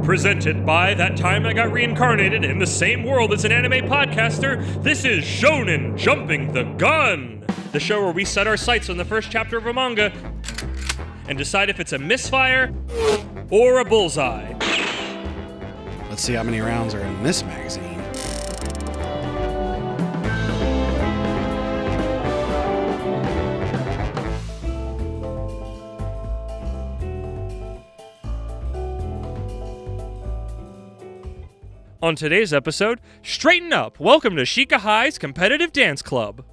Presented by That Time I Got Reincarnated in the Same World as an Anime Podcaster, this is Shonen Jumping the Gun, the show where we set our sights on the first chapter of a manga and decide if it's a misfire or a bullseye. Let's see how many rounds are in this magazine. On today's episode, straighten up. Welcome to Shika High's Competitive Dance Club.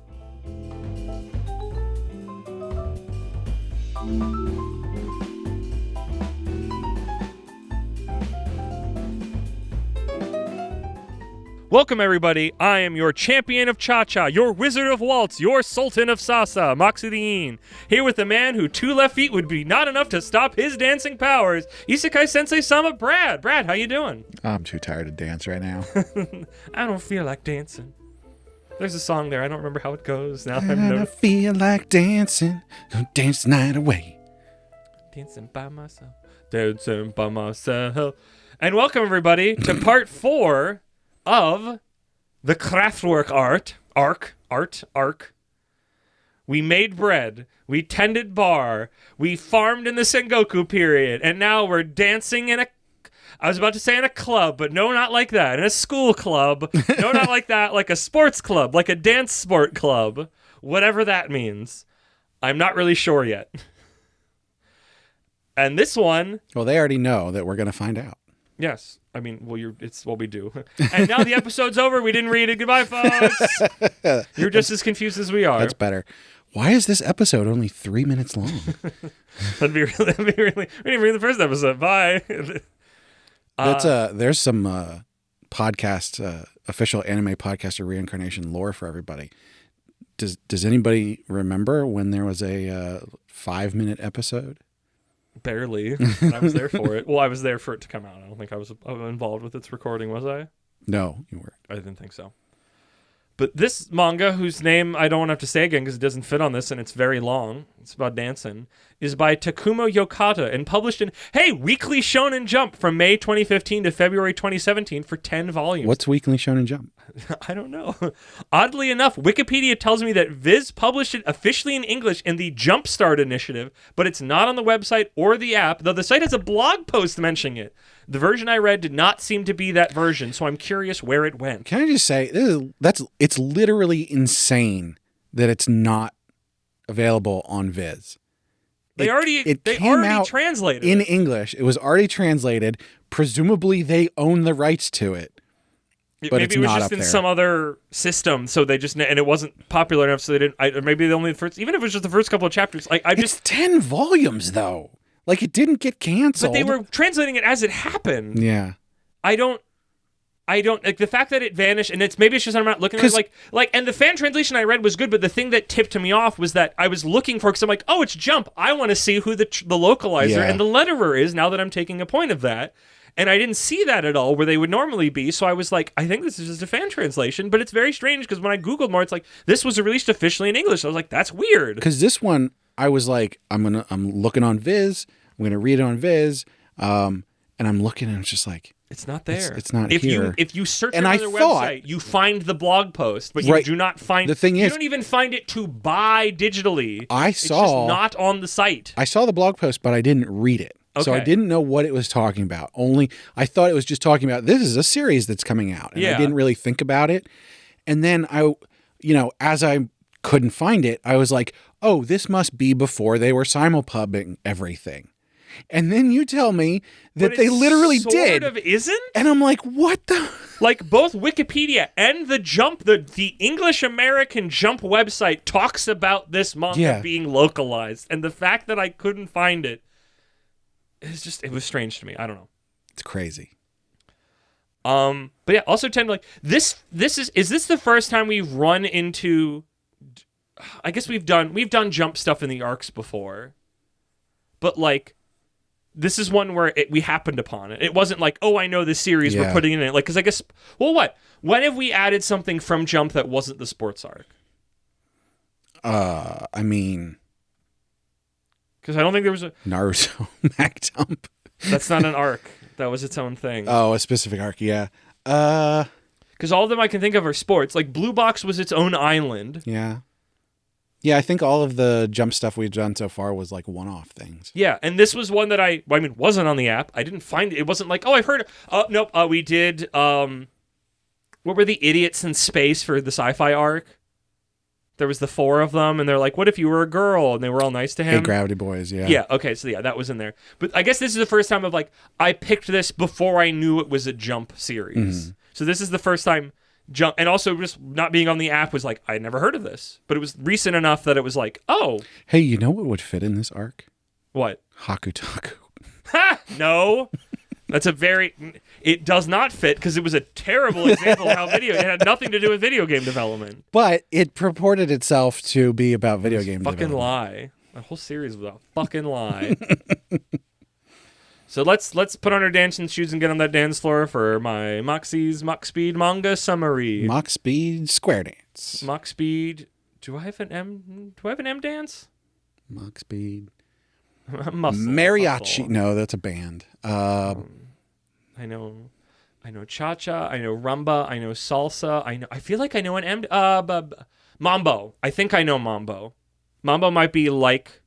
Welcome, everybody. I am your champion of cha-cha, your wizard of waltz, your sultan of salsa, Moxie the Yeen. Here with the man who 2 left feet would be not enough to stop his dancing powers, Isekai Sensei-Sama, Brad. Brad, how you doing? I'm too tired to dance right now. I don't feel like dancing. There's a song there. I don't remember how it goes. Now I don't feel like dancing. Don't dance the night away. Dancing by myself. Dancing by myself. And welcome, everybody, to part 4 of the Kraftwerk arc. We made bread, we tended bar, we farmed in the Sengoku period, and now we're dancing in I was about to say in a club, but no, not like that. In a school club. No, not like that. Like a sports club, like a dance sport club. Whatever that means. I'm not really sure yet. And this one... Well, they already know that we're going to find out. Yes. I mean, well, it's what we do. And now the episode's over. We didn't read it. Goodbye, folks. You're just as confused as we are. That's better. Why is this episode only 3 minutes long? that'd be really. We didn't read the first episode. Bye. There's some podcast, official anime podcaster reincarnation lore for everybody. Does anybody remember when there was a 5-minute episode? Barely. I was there for it. Well, I was there for it to come out. I don't think I was involved with its recording, was I? No, you weren't. I didn't think so. But this manga, whose name I don't have to say again because it doesn't fit on this and it's very long, it's about dancing, is by Takumo Yokata and published in, Weekly Shonen Jump from May 2015 to February 2017 for 10 volumes. What's Weekly Shonen Jump? I don't know. Oddly enough, Wikipedia tells me that Viz published it officially in English in the Jumpstart initiative, but it's not on the website or the app, though the site has a blog post mentioning it. The version I read did not seem to be that version, so I'm curious where it went. Can I just say, it's literally insane that it's not available on Viz. They already translated in it. English. It was already translated. Presumably, they own the rights to it. But maybe it was just in some other system, so they just, and it wasn't popular enough, so they didn't. Maybe the only first, even if it was just the first couple of chapters. It's 10 volumes though. Like, it didn't get canceled. But they were translating it as it happened. Yeah. I don't like the fact that it vanished, and maybe it's just I'm not looking at it and the fan translation I read was good, but the thing that tipped me off was that I was looking for, because I'm like, oh, it's Jump. I want to see who the localizer and the letterer is now that I'm taking a point of that. And I didn't see that at all where they would normally be, so I was like, I think this is just a fan translation, but it's very strange because when I Googled more, it's like, this was released officially in English. I was like, that's weird. Because this one, I was like, I'm looking on Viz, I'm gonna read it on Viz, and I'm looking and it's just like, it's not there. It's not here. If you search on their website, you find the blog post, but you do not find. The thing is, you don't even find it to buy digitally. It's just not on the site. I saw the blog post, but I didn't read it. Okay. So I didn't know what it was talking about. I thought it was just talking about, this is a series that's coming out. And I didn't really think about it. And then as I couldn't find it, I was like, oh, this must be before they were simulpubbing everything. And then you tell me that they literally did. Sort of isn't? And I'm like, what the? Like, both Wikipedia and the Jump, the English-American Jump website talks about this manga being localized. And the fact that I couldn't find it, it was strange to me. I don't know. It's crazy. But yeah, also tend to is this the first time we've run into, I guess we've done Jump stuff in the arcs before, but this is one where we happened upon it. It wasn't like, oh, I know this series, we're putting it in it. Because I guess, when have we added something from Jump that wasn't the sports arc? I mean, because I don't think there was a Naruto Mag Jump. That's not an arc. That was its own thing. Oh, a specific arc, yeah. Because all of them I can think of are sports. Like Blue Box was its own island. Yeah. Yeah, I think all of the Jump stuff we've done so far was like one-off things. Yeah, and this was one that wasn't on the app. I didn't find it. It wasn't like, oh, I've heard. Oh, nope. We did. What were the idiots in space for the sci-fi arc? There was the 4 of them, and they're like, what if you were a girl? And they were all nice to him. Hey, Gravity Boys, yeah. Yeah, okay, so yeah, that was in there. But I guess this is the first time of like, I picked this before I knew it was a Jump series. Mm-hmm. So this is the first time Jump, and also just not being on the app was like, I never heard of this. But it was recent enough that it was like, oh. Hey, you know what would fit in this arc? What? Hakutaku. Ha! No. That's it does not fit because it was a terrible example of how it had nothing to do with video game development. But it purported itself to be about video game development. Fucking lie. The whole series was a fucking lie. So let's put on our dancing shoes and get on that dance floor for my Moxie's Mach Speed manga summary. Mach Speed Square Dance. Mach Speed. Do I have an M dance? Mach Speed. Mariachi. Muscle. No, that's a band. I know cha-cha, I know rumba, I know salsa, I feel like I know an mambo. I think I know mambo. Mambo might be like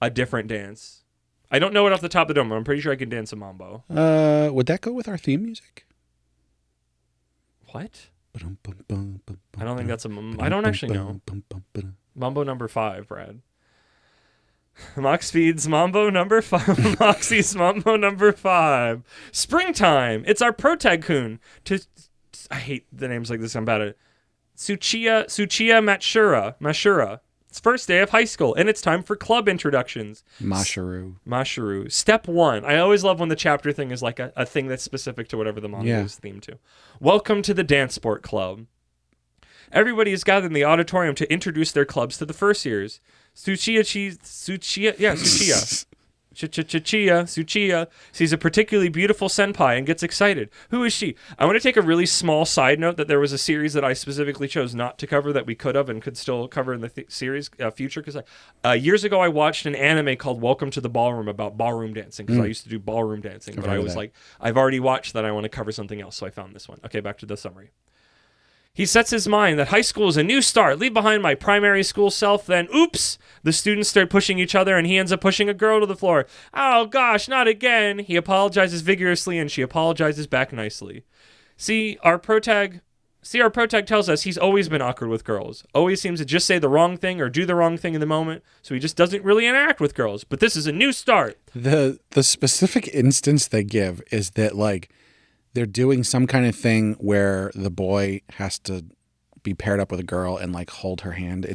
a different dance. I don't know it off the top of the dome, but I'm pretty sure I can dance a mambo. Would that go with our theme music? What? I don't think that's I don't actually know. Mambo number 5, Brad. Mach Speed's Mambo number 5. Moxie's Mambo number 5. Springtime. It's our protag-kun. I hate the names like this. I'm bad at it. Tsuchiya Mashura. It's first day of high school, and it's time for club introductions. Mashiru. Step 1. I always love when the chapter thing is like a thing that's specific to whatever the manga is themed to. Welcome to the Dance Sport Club. Everybody is gathered in the auditorium to introduce their clubs to the first years. Tsuchiya sees a particularly beautiful senpai and gets excited. Who is she? I want to take a really small side note that there was a series that I specifically chose not to cover that we could have and could still cover in the series future. Because years ago I watched an anime called Welcome to the Ballroom about ballroom dancing because I used to do ballroom dancing. But I was like, I've already watched that. I want to cover something else. So I found this one. Okay, back to the summary. He sets his mind that high school is a new start. Leave behind my primary school self, then oops! The students start pushing each other and he ends up pushing a girl to the floor. Oh gosh, not again! He apologizes vigorously and she apologizes back nicely. Our protag tells us he's always been awkward with girls. Always seems to just say the wrong thing or do the wrong thing in the moment, so he just doesn't really interact with girls. But this is a new start. The specific instance they give is that like they're doing some kind of thing where the boy has to be paired up with a girl and like hold her hand.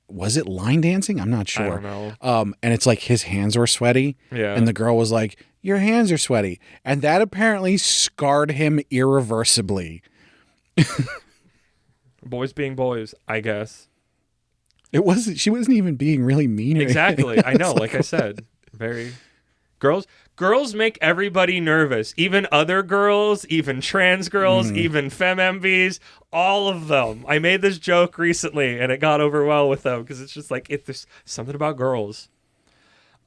Was it line dancing? I'm not sure. I don't know. And it's like his hands were sweaty. Yeah. And the girl was like, your hands are sweaty. And that apparently scarred him irreversibly. Boys being boys, I guess. She wasn't even being really mean. Exactly. I know. Like I said, very Girls make everybody nervous. Even other girls, even trans girls, even femme-MVs, all of them. I made this joke recently, and it got over well with them, because it's just like, there's something about girls.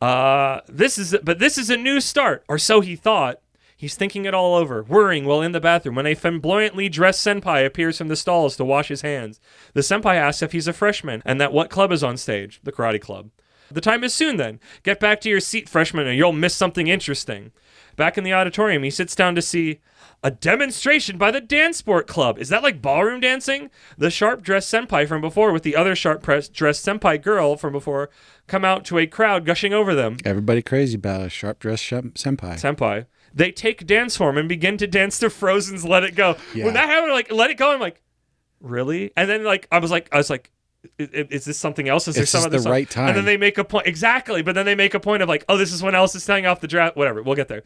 This is a new start, or so he thought. He's thinking it all over, worrying while in the bathroom when a flamboyantly dressed senpai appears from the stalls to wash his hands. The senpai asks if he's a freshman, and that what club is on stage, the karate club. The time is soon then. Get back to your seat, freshman, or you'll miss something interesting. Back in the auditorium, he sits down to see a demonstration by the Dance Sport Club. Is that like ballroom dancing? The sharp-dressed senpai from before with the other sharp-dressed senpai girl from before come out to a crowd gushing over them. Everybody crazy about a sharp-dressed senpai. They take dance form and begin to dance to Frozen's Let It Go. Yeah. When that happened, like, Let It Go, I'm like, really? And then like I was like, is this something else? Is there some other the right time? And then they make a point. Exactly. But then they make a point of like, oh, this is when Alice is staying off the draft. Whatever. We'll get there.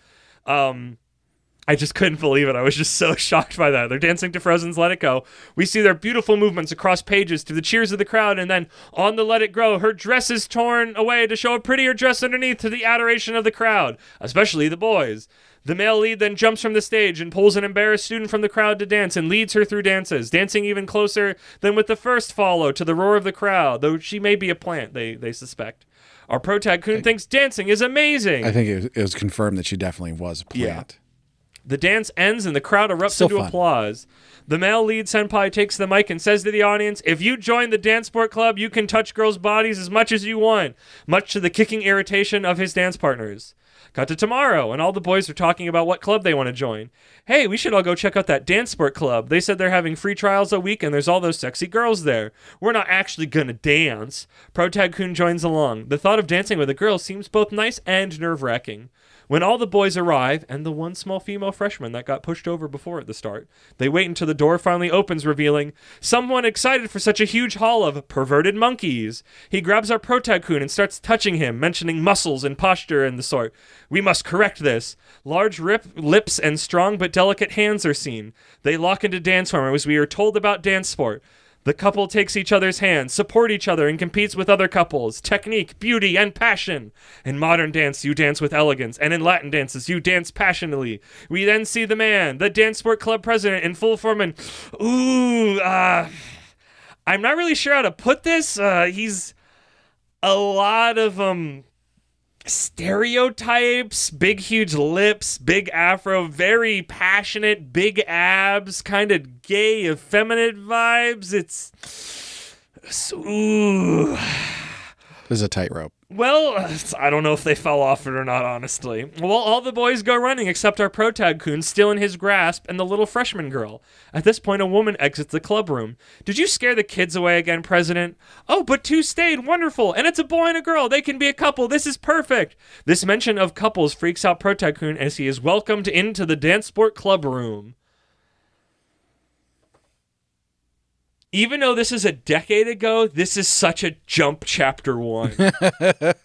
I just couldn't believe it. I was just so shocked by that. They're dancing to Frozen's Let It Go. We see their beautiful movements across pages to the cheers of the crowd. And then on the Let It Go, her dress is torn away to show a prettier dress underneath to the adoration of the crowd, especially the boys. The male lead then jumps from the stage and pulls an embarrassed student from the crowd to dance and leads her through dances, dancing even closer than with the first follow to the roar of the crowd, though she may be a plant, they suspect. Our protag-kun thinks dancing is amazing. I think it was confirmed that she definitely was a plant. The dance ends and the crowd erupts into applause. The male lead senpai takes the mic and says to the audience, if you join the dance sport club, you can touch girls' bodies as much as you want, much to the kicking irritation of his dance partners. Cut to tomorrow, and all the boys are talking about what club they want to join. Hey, we should all go check out that dance sport club. They said they're having free trials a week, and there's all those sexy girls there. We're not actually gonna dance. Protag-kun joins along. The thought of dancing with a girl seems both nice and nerve-wracking. When all the boys arrive, and the one small female freshman that got pushed over before at the start, they wait until the door finally opens, revealing someone excited for such a huge haul of perverted monkeys. He grabs our protag-kun and starts touching him, mentioning muscles and posture and the sort. We must correct this. Large lips and strong but delicate hands are seen. They lock into dance form as we are told about dance sport. The couple takes each other's hands, support each other, and competes with other couples. Technique, beauty, and passion. In modern dance, you dance with elegance, and in Latin dances, you dance passionately. We then see the man, the dance sport club president, in full form, and I'm not really sure how to put this. He's a lot of stereotypes, big huge lips, big afro, very passionate, big abs, kind of gay, effeminate vibes. There's a tightrope. Well, I don't know if they fell off it or not, honestly. Well, all the boys go running except our protag-kun, still in his grasp, and the little freshman girl. At this point, a woman exits the club room. Did you scare the kids away again, President? Oh, but two stayed. Wonderful. And it's a boy and a girl. They can be a couple. This is perfect. This mention of couples freaks out protag-kun as he is welcomed into the dance sport club room. Even though this is a decade ago, this is such a jump chapter 1. It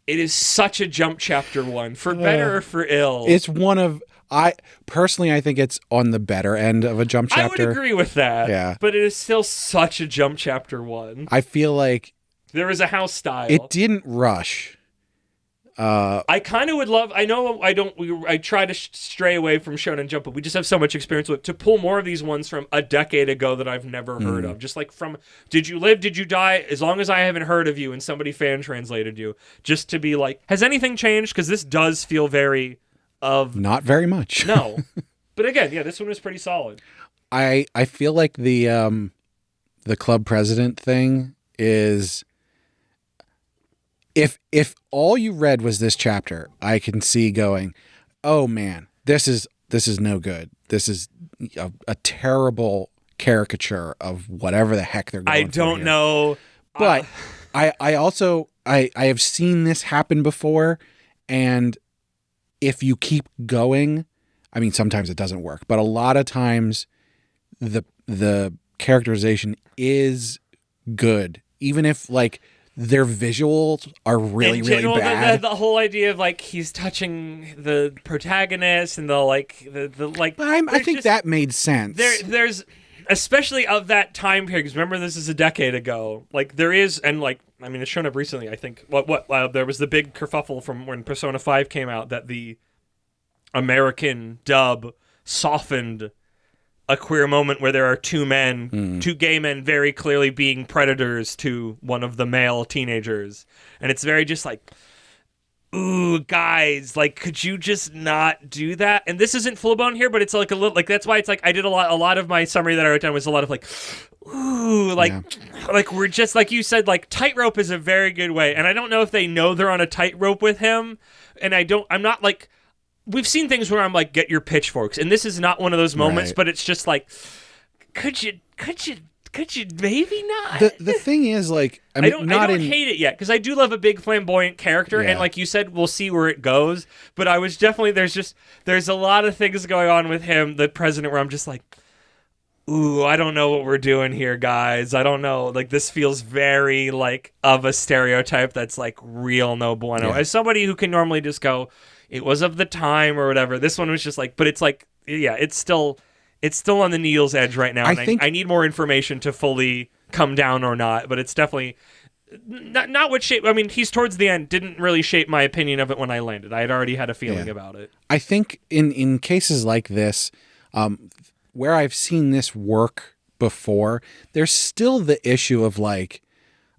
is such a jump chapter 1, for better or for ill. It's one of, I think it's on the better end of a jump chapter. I would agree with that. Yeah. But it is still such a jump chapter 1. I feel like there is a house style. It didn't rush. I kind of would love, I know I try to stray away from Shonen Jump, but we just have so much experience with it, to pull more of these ones from a decade ago that I've never heard of. Just like from, did you live, did you die? As long as I haven't heard of you and somebody fan translated you, just to be like, has anything changed? Because this does feel very of... Not very much. No. But again, yeah, this one was pretty solid. I feel like the club president thing is... If all you read was this chapter, I can see going, oh man, this is no good. This is a terrible caricature of whatever the heck they're going for. I don't know. But I also have seen this happen before, and if you keep going, I mean, sometimes it doesn't work, but a lot of times the characterization is good, even if like their visuals are really, really bad. The whole idea of like he's touching the protagonist and the like. But I think that made sense. There's especially of that time period, because remember this is a decade ago. Like there is, and like I mean it's shown up recently. I think there was the big kerfuffle from when Persona 5 came out that the American dub softened a queer moment where there are two gay men very clearly being predators to one of the male teenagers. And it's very just like, ooh, guys, like, could you just not do that? And this isn't full blown here, but it's like a little, like, that's why it's like, I did a lot of my summary that I wrote down was a lot of like, ooh, like, like we're just, like you said, like tightrope is a very good way. And I don't know if they know they're on a tightrope with him. And I'm not like, we've seen things where I'm like, get your pitchforks, and this is not one of those moments, but it's just like, could you maybe not? The thing is, like, I don't hate it yet, because I do love a big flamboyant character, and like you said, we'll see where it goes, but I was definitely, there's a lot of things going on with him, the president, where I'm just like, ooh, I don't know what we're doing here, guys. I don't know. Like, this feels very, like, of a stereotype that's, like, real no bueno. As somebody who can normally just go, it was of the time or whatever, this one was just like, but it's like, yeah, it's still on the needle's edge right now. I need more information to fully come down or not, but it's definitely not what shape. I mean, he's towards the end, didn't really shape my opinion of it when I landed. I had already had a feeling about it. I think in cases like this, where I've seen this work before, there's still the issue of like,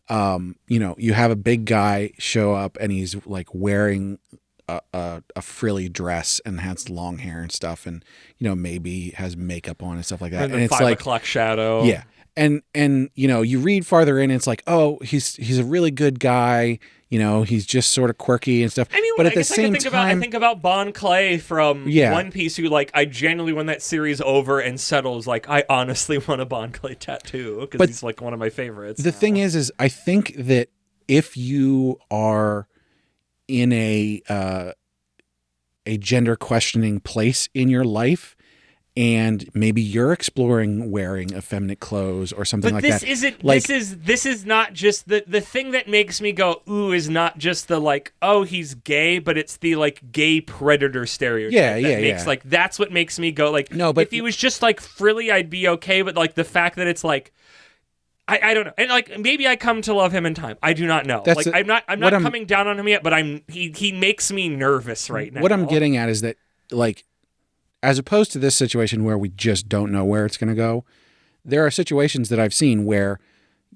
you have a big guy show up and he's like wearing a frilly dress and has long hair and stuff, and maybe has makeup on and stuff like that. And it's 5 o'clock shadow. Yeah. And you read farther in, it's like, oh, he's a really good guy. He's just sort of quirky and stuff. I mean, but at I the guess same time, I think about Bon Clay from One Piece, who I genuinely, when that series over and settles, I honestly want a Bon Clay tattoo because he's one of my favorites. The thing is I think that if you are in a gender questioning place in your life, and maybe you're exploring wearing effeminate clothes or something like that. This is not just the thing that makes me go, ooh, is not just the oh, he's gay, but it's the gay predator stereotype. That's what makes me go no, but if he was just frilly, I'd be okay, but the fact that it's I don't know. And maybe I come to love him in time. I do not know. I'm not coming down on him yet, but he makes me nervous right now. What I'm getting at is that as opposed to this situation where we just don't know where it's going to go, there are situations that I've seen where,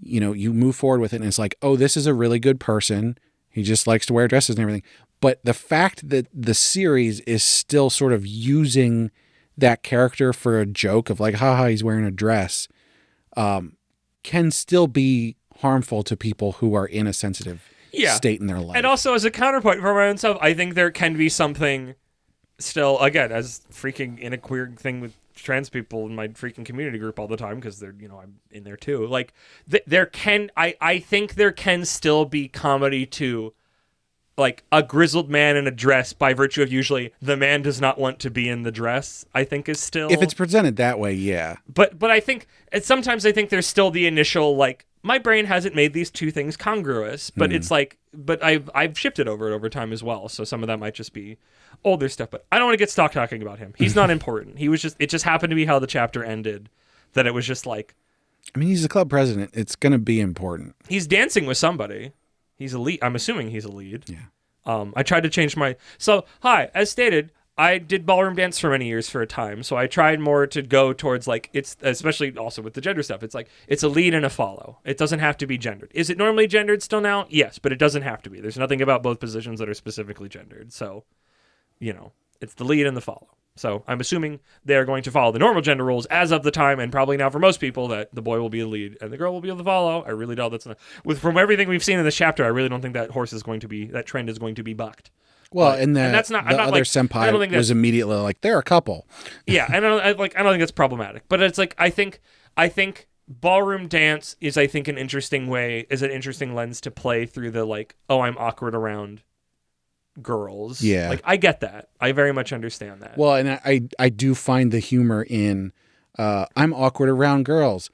you move forward with it and it's oh, this is a really good person. He just likes to wear dresses and everything. But the fact that the series is still sort of using that character for a joke of haha, he's wearing a dress, can still be harmful to people who are in a sensitive state in their life. And also as a counterpoint for my own self, I think there can be something still, again, as freaking in a queer thing with trans people in my freaking community group all the time, because they're, I'm in there too. I think there can still be comedy to a grizzled man in a dress by virtue of usually the man does not want to be in the dress, I think is still... If it's presented that way, yeah. But I think, sometimes I think there's still the initial, my brain hasn't made these two things congruous, but it's but I've shifted over time as well, so some of that might just be older stuff, but I don't want to get stuck talking about him. He's not important. It just happened to be how the chapter ended, that it was just I mean, he's the club president. It's going to be important. He's dancing with somebody. He's a lead. I'm assuming he's a lead. Yeah. I tried to change hi, as stated, I did ballroom dance for many years for a time, so I tried more to go towards it's, especially also with the gender stuff, it's a lead and a follow. It doesn't have to be gendered. Is it normally gendered still now? Yes, but it doesn't have to be. There's nothing about both positions that are specifically gendered, so it's the lead and the follow. So I'm assuming they are going to follow the normal gender rules as of the time, and probably now for most people, that the boy will be the lead and the girl will be the follow. I really doubt that's not... From everything we've seen in this chapter, I really don't think that that trend is going to be bucked. Well, and that's not, the other senpai was immediately they're a couple. Yeah, and I don't think that's problematic. But it's I think ballroom dance is, I think, an interesting lens to play through the oh, I'm awkward around girls. Yeah. I get that. I very much understand that. Well, and I do find the humor in I'm awkward around girls.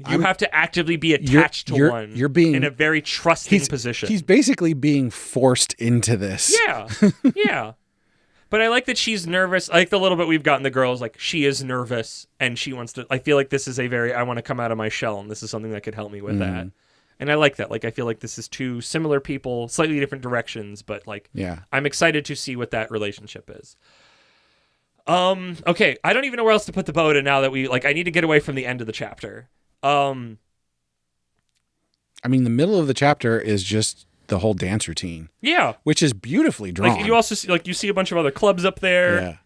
You have to actively be attached to one. You're being in a very trusting position. He's basically being forced into this. Yeah. Yeah. But I like that she's nervous. I like the little bit we've gotten the girls, she is nervous and she wants to, I feel like this is I want to come out of my shell, and this is something that could help me with that. And I like that. I feel like this is two similar people, slightly different directions, but I'm excited to see what that relationship is. Okay, I don't even know where else to put the boat in now that we I need to get away from the end of the chapter. I mean, the middle of the chapter is just the whole dance routine. Yeah, which is beautifully drawn. You also see, you see a bunch of other clubs up there. Yeah.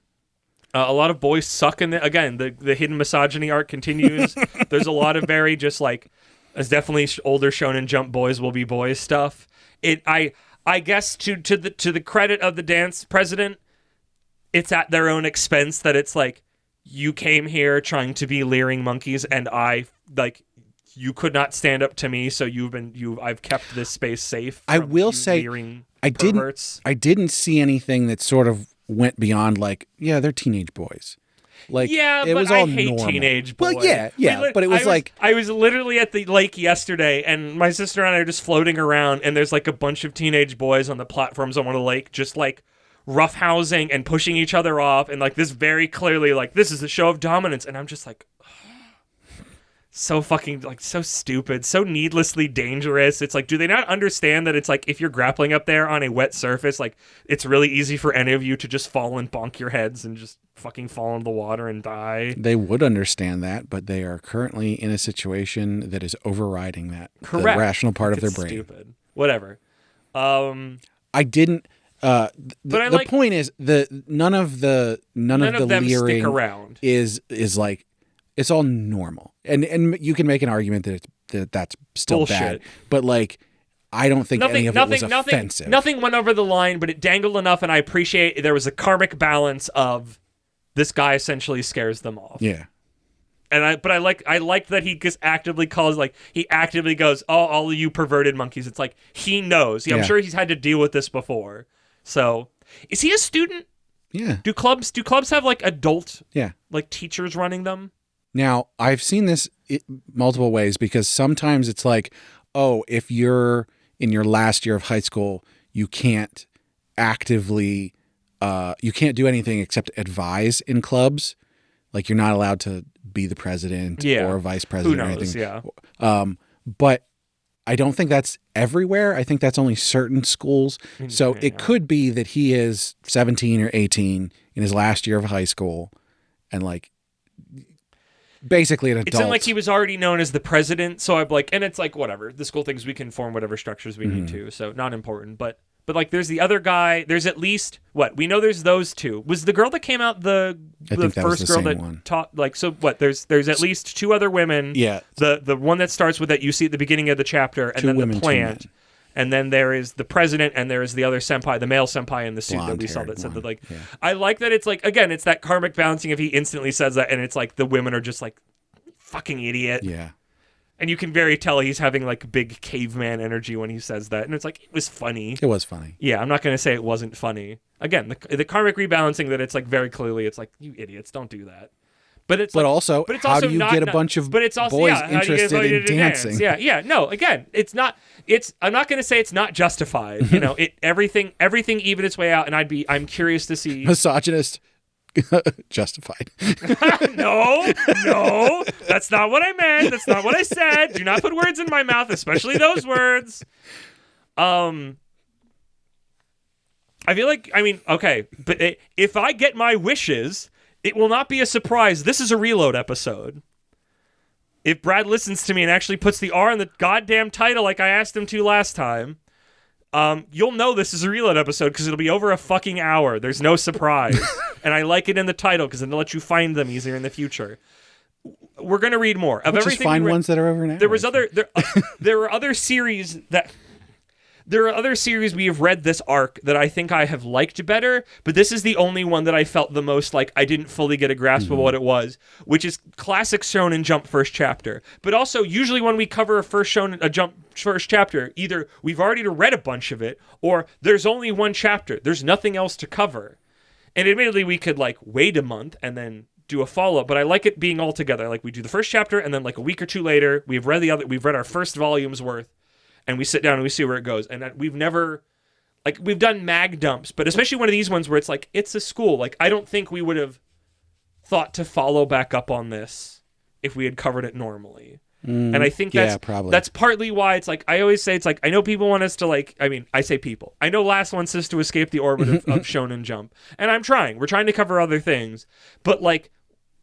A lot of boys suck in the again. The hidden misogyny arc continues. There's a lot of very just as definitely older Shonen Jump boys will be boys stuff. I guess to the credit of the dance president, it's at their own expense that it's you came here trying to be leering monkeys, and I you could not stand up to me, so I've kept this space safe. I will say I didn't see anything that sort of went beyond they're teenage boys. It was all I hate normal. Teenage boys. Well, yeah, but it was I was literally at the lake yesterday, and my sister and I are just floating around, and there's a bunch of teenage boys on the platforms on one of the lake, just roughhousing and pushing each other off, and this very clearly this is a show of dominance, and I'm just so fucking like so stupid, so needlessly dangerous. It's like, do they not understand that it's like if you're grappling up there on a wet surface, like it's really easy for any of you to just fall and bonk your heads and just fucking fall into the water and die? They would understand that, but they are currently in a situation that is overriding that. Correct. The rational part of their brain. Stupid. Whatever. I didn't. The point is none of the them leering stick around. is like it's all normal, and you can make an argument that that's still bullshit. Bad, but like I don't think any of it was offensive. Nothing went over the line, but it dangled enough, and I appreciate there was a karmic balance of this guy essentially scares them off. Yeah. And I like that he just actively calls, like, he actively goes, oh, all of you perverted monkeys. It's like, he knows. I'm sure he's had to deal with this before. So, is he a student? Yeah. Do clubs have, like, adult, yeah, like, teachers running them? Now, I've seen this multiple ways because sometimes it's like, oh, if you're in your last year of high school, you can't actively, you can't do anything except advise in clubs. Like, you're not allowed to be the president or vice president or anything. Yeah. But I don't think that's everywhere. I think that's only certain schools. So it could be that he is 17 or 18 in his last year of high school and like basically an adult. It's not like he was already known as the president. So I'm like, and it's like, whatever. The school thinks we can form whatever structures we need to. So not important. But like, there's the other guy. There's at least we know. There's those two. Was the girl that came out the first girl that taught? Like, so what? There's at least two other women. Yeah. The one that starts with that you see at the beginning of the chapter, and then the plant, and then there is the president, and there is the other senpai, the male senpai in the suit that we saw that said that. Like, I like that it's like, again, it's that karmic balancing. If he instantly says that, and it's like the women are just like, fucking idiot. Yeah. And you can very tell he's having like big caveman energy when he says that. And it's like, it was funny. It was funny. Yeah, I'm not going to say it wasn't funny. Again, the karmic rebalancing that it's like very clearly, it's like, you idiots, don't do that. But it's also, how do you get a bunch of boys interested in dancing? Yeah. No, again, I'm not going to say it's not justified. You know, everything even its way out. And I'm curious to see. Misogynist. Justified. No, that's not what I meant. That's not what I said. Do not put words in my mouth, especially those words. I feel like, okay, but if I get my wishes, it will not be a surprise. This is a reload episode. If Brad listens to me and actually puts the R in the goddamn title like I asked him to last time, you'll know this is a reload episode because it'll be over a fucking hour. There's no surprise. And I like it in the title because it'll let you find them easier in the future. We're going to read more. Of everything. Just find ones that are over an hour. There were other series that... There are other series we have read this arc that I think I have liked better, but this is the only one that I felt the most like I didn't fully get a grasp of what it was, which is classic Shonen Jump first chapter. But also, usually when we cover a Jump first chapter, either we've already read a bunch of it, or there's only one chapter. There's nothing else to cover. And admittedly, we could like wait a month and then do a follow-up, but I like it being all together. Like we do the first chapter, and then like a week or two later, we've read our first volume's worth. And we sit down and we see where it goes. And we've done mag dumps, but especially one of these ones where it's like, it's a school. Like, I don't think we would have thought to follow back up on this if we had covered it normally. And I think that's partly why it's like, I always say, it's like, I know people want us to like, I say people. I know Last wants us to escape the orbit of Shonen Jump. And I'm trying. We're trying to cover other things. But like,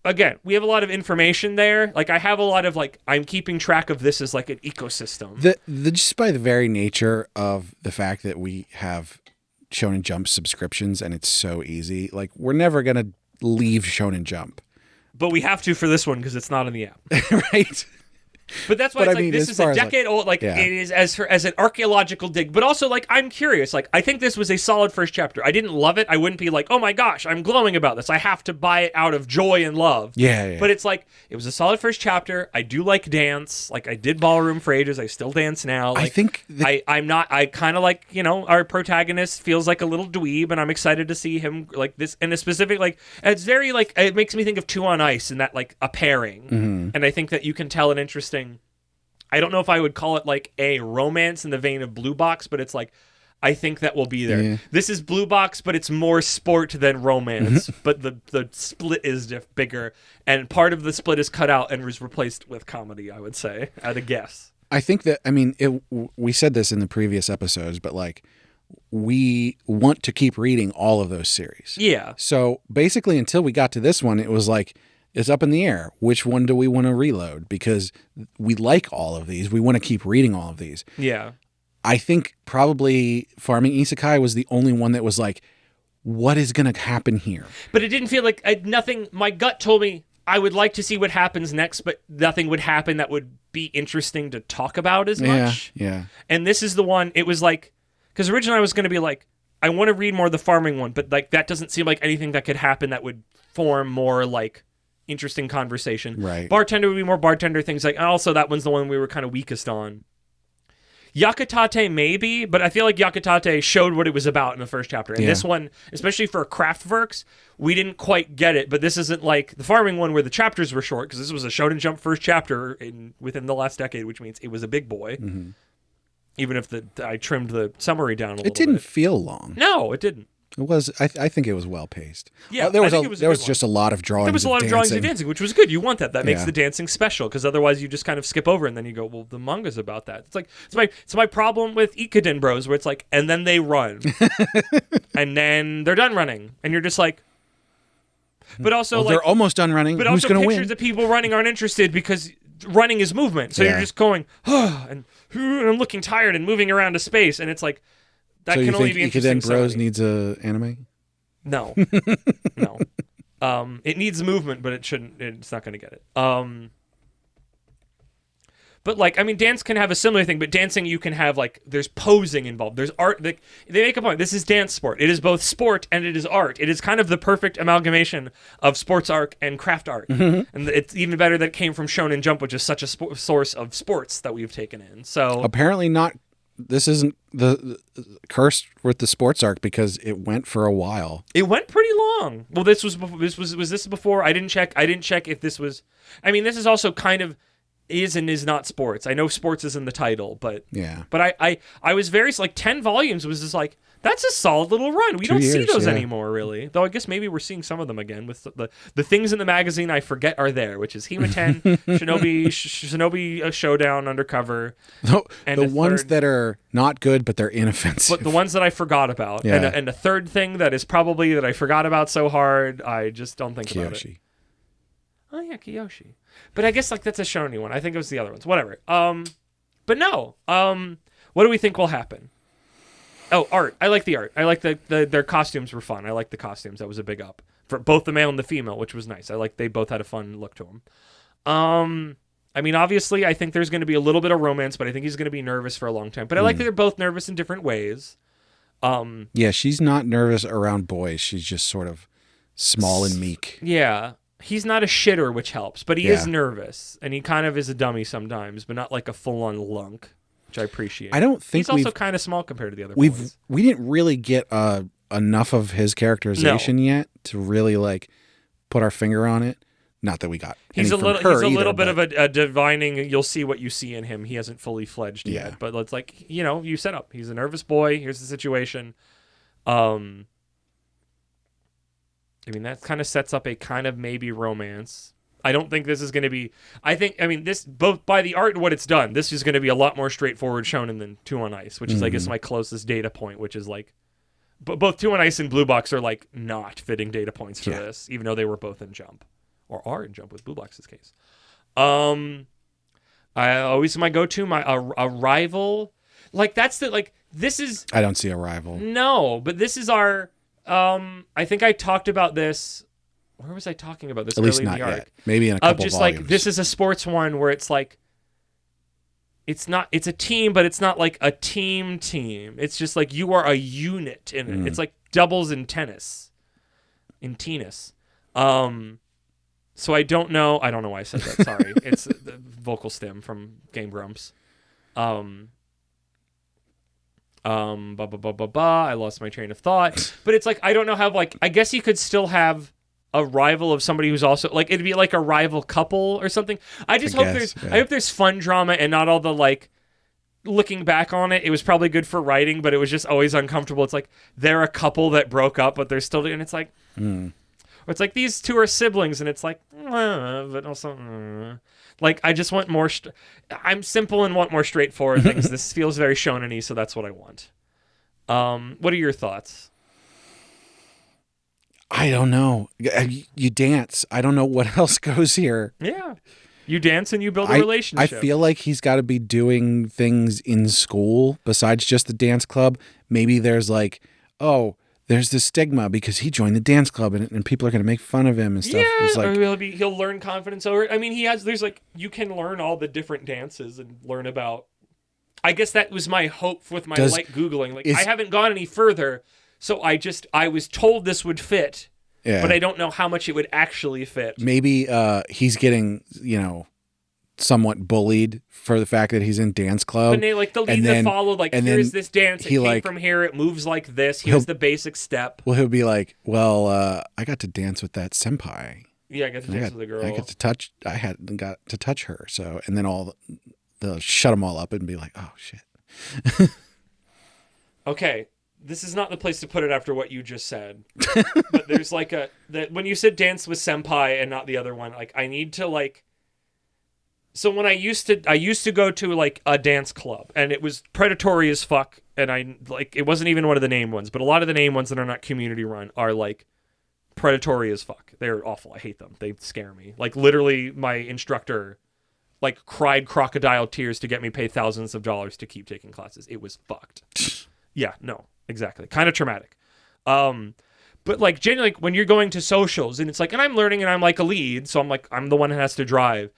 again, we have a lot of information there. Like, I have a lot of, like, I'm keeping track of this as, like, an ecosystem. Just by the very nature of the fact that we have Shonen Jump subscriptions and it's so easy, like, we're never going to leave Shonen Jump. But we have to for this one because it's not in the app. Right? But that's why this is a decade old. Like, it is as an archaeological dig. But also, like, I'm curious. Like, I think this was a solid first chapter. I didn't love it. I wouldn't be like, oh my gosh, I'm glowing about this. I have to buy it out of joy and love. Yeah. But it's like, it was a solid first chapter. I do like dance. Like, I did ballroom for ages. I still dance now. Like, I think I kind of like, our protagonist feels like a little dweeb, and I'm excited to see him like this in a specific, like, it's very like, it makes me think of Two on Ice and that like a pairing. Mm-hmm. And I think that you can tell an interesting, I don't know if I would call it like a romance in the vein of Blue Box, but it's like I think that will be there. Yeah. This is Blue Box, but it's more sport than romance. But the split is bigger, and part of the split is cut out and was replaced with comedy, I would say, at a guess. I think that, I mean, we said this in the previous episodes, but like, we want to keep reading all of those series. Yeah. So basically, until we got to this one, it was like, it's up in the air. Which one do we want to reload? Because we like all of these. We want to keep reading all of these. Yeah. I think probably Farming Isekai was the only one that was like, what is going to happen here? But it didn't feel like nothing. My gut told me I would like to see what happens next, but nothing would happen that would be interesting to talk about as much. Yeah. And this is the one, it was like, because originally I was going to be like, I want to read more of the farming one, but like that doesn't seem like anything that could happen that would form more like interesting conversation. Right. Bartender would be more bartender things. Like, also that one's the one we were kind of weakest on. Yakitate maybe, but I feel like Yakitate showed what it was about in the first chapter. And this one, especially for Kraftwerks, we didn't quite get it. But this isn't like the farming one where the chapters were short, because this was a Shonen Jump first chapter within the last decade, which means it was a big boy. Mm-hmm. Even if I trimmed the summary down a little bit. It didn't feel long. No, it didn't. It was. I think it was well paced. Yeah, there was just a lot of drawings. There was a lot of drawings of dancing, which was good. You want that. That makes the dancing special, because otherwise you just kind of skip over and then you go, well, the manga's about that. It's like it's my problem with Ikuden Bros, where it's like, and then they run, and then they're done running, and you're just like, but also they're almost done running. But who's also going to pictures win? of people running aren't interested because running is movement. So you're just going, and I'm looking tired and moving around to space, and it's like that so can only you be think interesting. Ikuden Bros needs a anime? No, no. It needs movement, but it shouldn't. It's not going to get it. But like, I mean, dance can have a similar thing, but dancing you can have like there's posing involved. There's art. They make a point. This is dance sport. It is both sport and it is art. It is kind of the perfect amalgamation of sports art and craft art. Mm-hmm. And it's even better that it came from Shonen Jump, which is such a source of sports that we've taken in. So apparently not. This isn't the cursed with the sports arc, because it went for a while. It went pretty long. Well, this was this before? I didn't check if this was. I mean, this is also kind of is and is not sports. I know sports is in the title, but yeah. But I was very like 10 volumes was just like, that's a solid little run. We don't see those anymore, really. Though I guess maybe we're seeing some of them again with the things in the magazine I forget are there, which is Hima 10, Shinobi Showdown Undercover. And the ones that are not good, but they're inoffensive. But the ones that I forgot about. Yeah. And a third thing that is probably that I forgot about so hard, I just don't think about it. Oh yeah, Kiyoshi. But I guess like that's a shonen one. I think it was the other ones. Whatever. But no. What do we think will happen? Oh, art. I like the art. I like their costumes were fun. I like the costumes. That was a big up for both the male and the female, which was nice. I like they both had a fun look to them. I mean, obviously, I think there's going to be a little bit of romance, but I think he's going to be nervous for a long time. But I like that they're both nervous in different ways. Yeah, she's not nervous around boys. She's just sort of small and meek. Yeah. He's not a shitter, which helps, but he is nervous, and he kind of is a dummy sometimes, but not like a full-on lunk, which I appreciate. I don't think he's also kind of small compared to the other boys. We didn't really get enough of his characterization yet to really like put our finger on it. Not that we got any from her either. He's a little bit of a divining. You'll see what you see in him. He hasn't fully fledged yet, but it's like you set up. He's a nervous boy. Here's the situation. I mean, that kind of sets up a kind of maybe romance. I don't think this is going to be... this, both by the art and what it's done, this is going to be a lot more straightforward shonen than 2 on Ice, which is, I guess, my closest data point, which is like... both 2 on Ice and Blue Box are, like, not fitting data points for this, even though they were both in Jump. Or are in Jump with Blue Box's case. I always my go-to, a rival... Like, that's the... Like, this is... I don't see a rival. No, but this is our... I think I talked about this. Where was I talking about this? At least not yet. Maybe in a couple just volumes. Like this is a sports one where it's like it's a team, but it's not like a team. It's just like you are a unit in it. It's like doubles in tennis. In tennis. So I don't know why I said that. Sorry. It's the vocal stem from Game Grumps. I lost my train of thought. But it's like, I don't know how, like, I guess you could still have a rival of somebody who's also, like, it'd be like a rival couple or something. I hope there's fun drama and not all the, like, looking back on it, it was probably good for writing, but it was just always uncomfortable. It's like there are a couple that broke up, but they're still doing. It's like, or it's like these two are siblings, and it's like, but also, like I just want more. I'm simple and want more straightforward things. This feels very shonen-y, so that's what I want. What are your thoughts? I don't know. You dance. I don't know what else goes here. Yeah. You dance and you build a relationship. I feel like he's got to be doing things in school besides just the dance club. Maybe there's like, oh, there's this stigma because he joined the dance club and people are going to make fun of him and stuff. Yeah, it's like, or he'll learn confidence over it. I mean, there's like, you can learn all the different dances and learn about, I guess that was my hope with my light Googling. Like, I haven't gone any further. So I was told this would fit, but I don't know how much it would actually fit. Maybe he's getting, somewhat bullied for the fact that he's in dance club. And they like the lead that followed, like, here's this dance. It came from here. It moves like this. Here's the basic step. Well, he'll be like, well, I got to dance with that senpai. Yeah, I got to dance with the girl. I hadn't got to touch her. So, and then they'll shut them all up and be like, oh, shit. Okay. This is not the place to put it after what you just said. But there's like when you said dance with senpai and not the other one, like I need to like. So when I used to go to like a dance club and it was predatory as fuck, and it wasn't even one of the name ones, but a lot of the name ones that are not community run are like predatory as fuck. They're awful. I hate them. They scare me. Like literally my instructor like cried crocodile tears to get me pay thousands of dollars to keep taking classes. It was fucked. Yeah, no. Exactly. Kind of traumatic. But like genuinely, like, when you're going to socials and it's like, and I'm learning and I'm like a lead, so I'm the one who has to drive.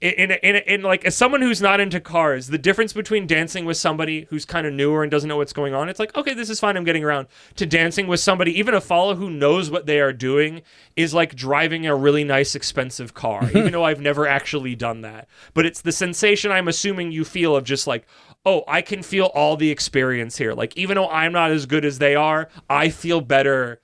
In like, as someone who's not into cars, the difference between dancing with somebody who's kind of newer and doesn't know what's going on, it's like, okay, this is fine, I'm getting around, to dancing with somebody, even a follow who knows what they are doing, is like driving a really nice, expensive car, even though I've never actually done that. But it's the sensation I'm assuming you feel of just like, oh, I can feel all the experience here. Like, even though I'm not as good as they are, I feel better.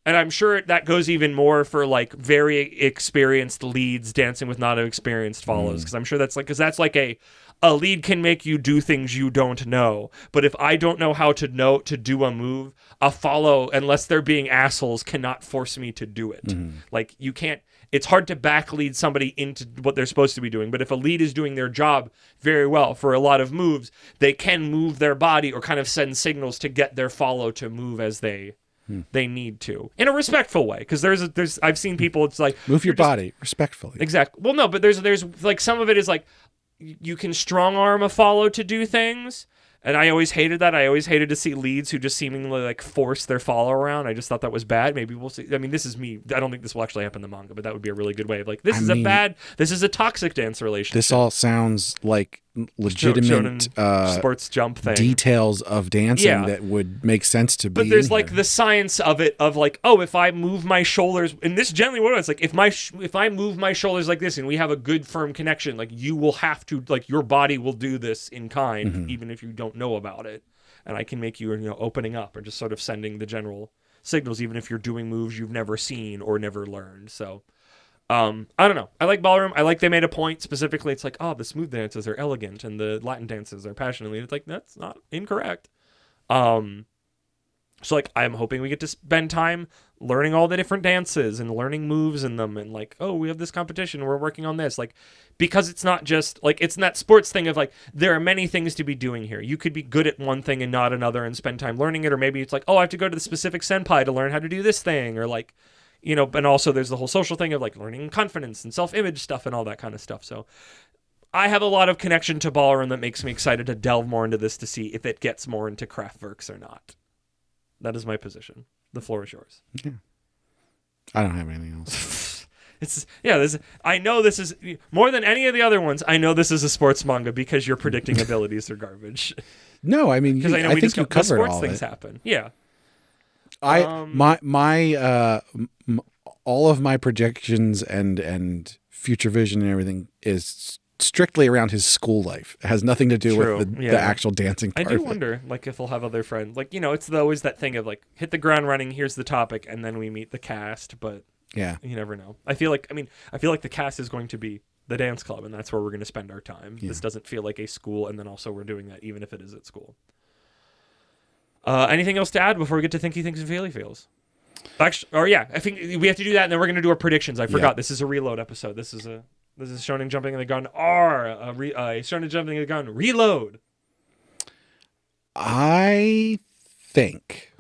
And I'm sure that goes even more for like very experienced leads dancing with not experienced follows. Because I'm sure that's like, because that's like a lead can make you do things you don't know. But if I don't know how to do a move, a follow, unless they're being assholes, cannot force me to do it. Like you can't. It's hard to back lead somebody into what they're supposed to be doing. But if a lead is doing their job very well for a lot of moves, they can move their body or kind of send signals to get their follow to move as they need to, in a respectful way. Because there's I've seen people, it's like, move your body respectfully. Exactly. Well, no, but there's like some of it is like you can strong arm a follow to do things. And I always hated that. I always hated to see leads who just seemingly like force their follow around. I just thought that was bad. Maybe we'll see. I mean, this is me. I don't think this will actually happen in the manga, but that would be a really good way of like, this is a toxic dance relationship. This all sounds like legitimate sports jump thing. Details of dancing that would make sense to be. But there's like the science of it, of like, oh, if I move my shoulders, and this generally what it's like, if I move my shoulders like this and we have a good firm connection, like you will have to, like your body will do this in kind, even if you don't know about it, and I can make you opening up or just sort of sending the general signals, even if you're doing moves you've never seen or never learned. So. I don't know. I like ballroom. I like they made a point specifically. It's like, oh, the smooth dances are elegant and the Latin dances are passionately. It's like, that's not incorrect. So like, I'm hoping we get to spend time learning all the different dances and learning moves in them. And like, oh, we have this competition. We're working on this. Like, because it's not just like, it's that sports thing of like, there are many things to be doing here. You could be good at one thing and not another and spend time learning it. Or maybe it's like, oh, I have to go to the specific senpai to learn how to do this thing. Or like, and also there's the whole social thing of like learning confidence and self-image stuff and all that kind of stuff. So I have a lot of connection to ballroom that makes me excited to delve more into this to see if it gets more into Kraftwerks or not. That is my position. The floor is yours. Yeah. I don't have anything else. I know this is more than any of the other ones. I know this is a sports manga because your predicting abilities are garbage. No, I mean, I think you covered all sports things it. happen. Yeah. All of my projections and future vision and everything is strictly around his school life. It has nothing to do with the actual dancing part. I do wonder, like, if he'll have other friends. Like, it's always that thing of like, hit the ground running. Here's the topic, and then we meet the cast. But yeah, you never know. I feel like the cast is going to be the dance club, and that's where we're going to spend our time. Yeah. This doesn't feel like a school, and then also we're doing that even if it is at school. Anything else to add before we get to Thinky Thinks and Feely Feels? Actually, I think we have to do that, and then we're going to do our predictions. I forgot. This is a reload episode. This is Shonen Jumping in the Gun. Shonen Jumping in the Gun. Reload. I think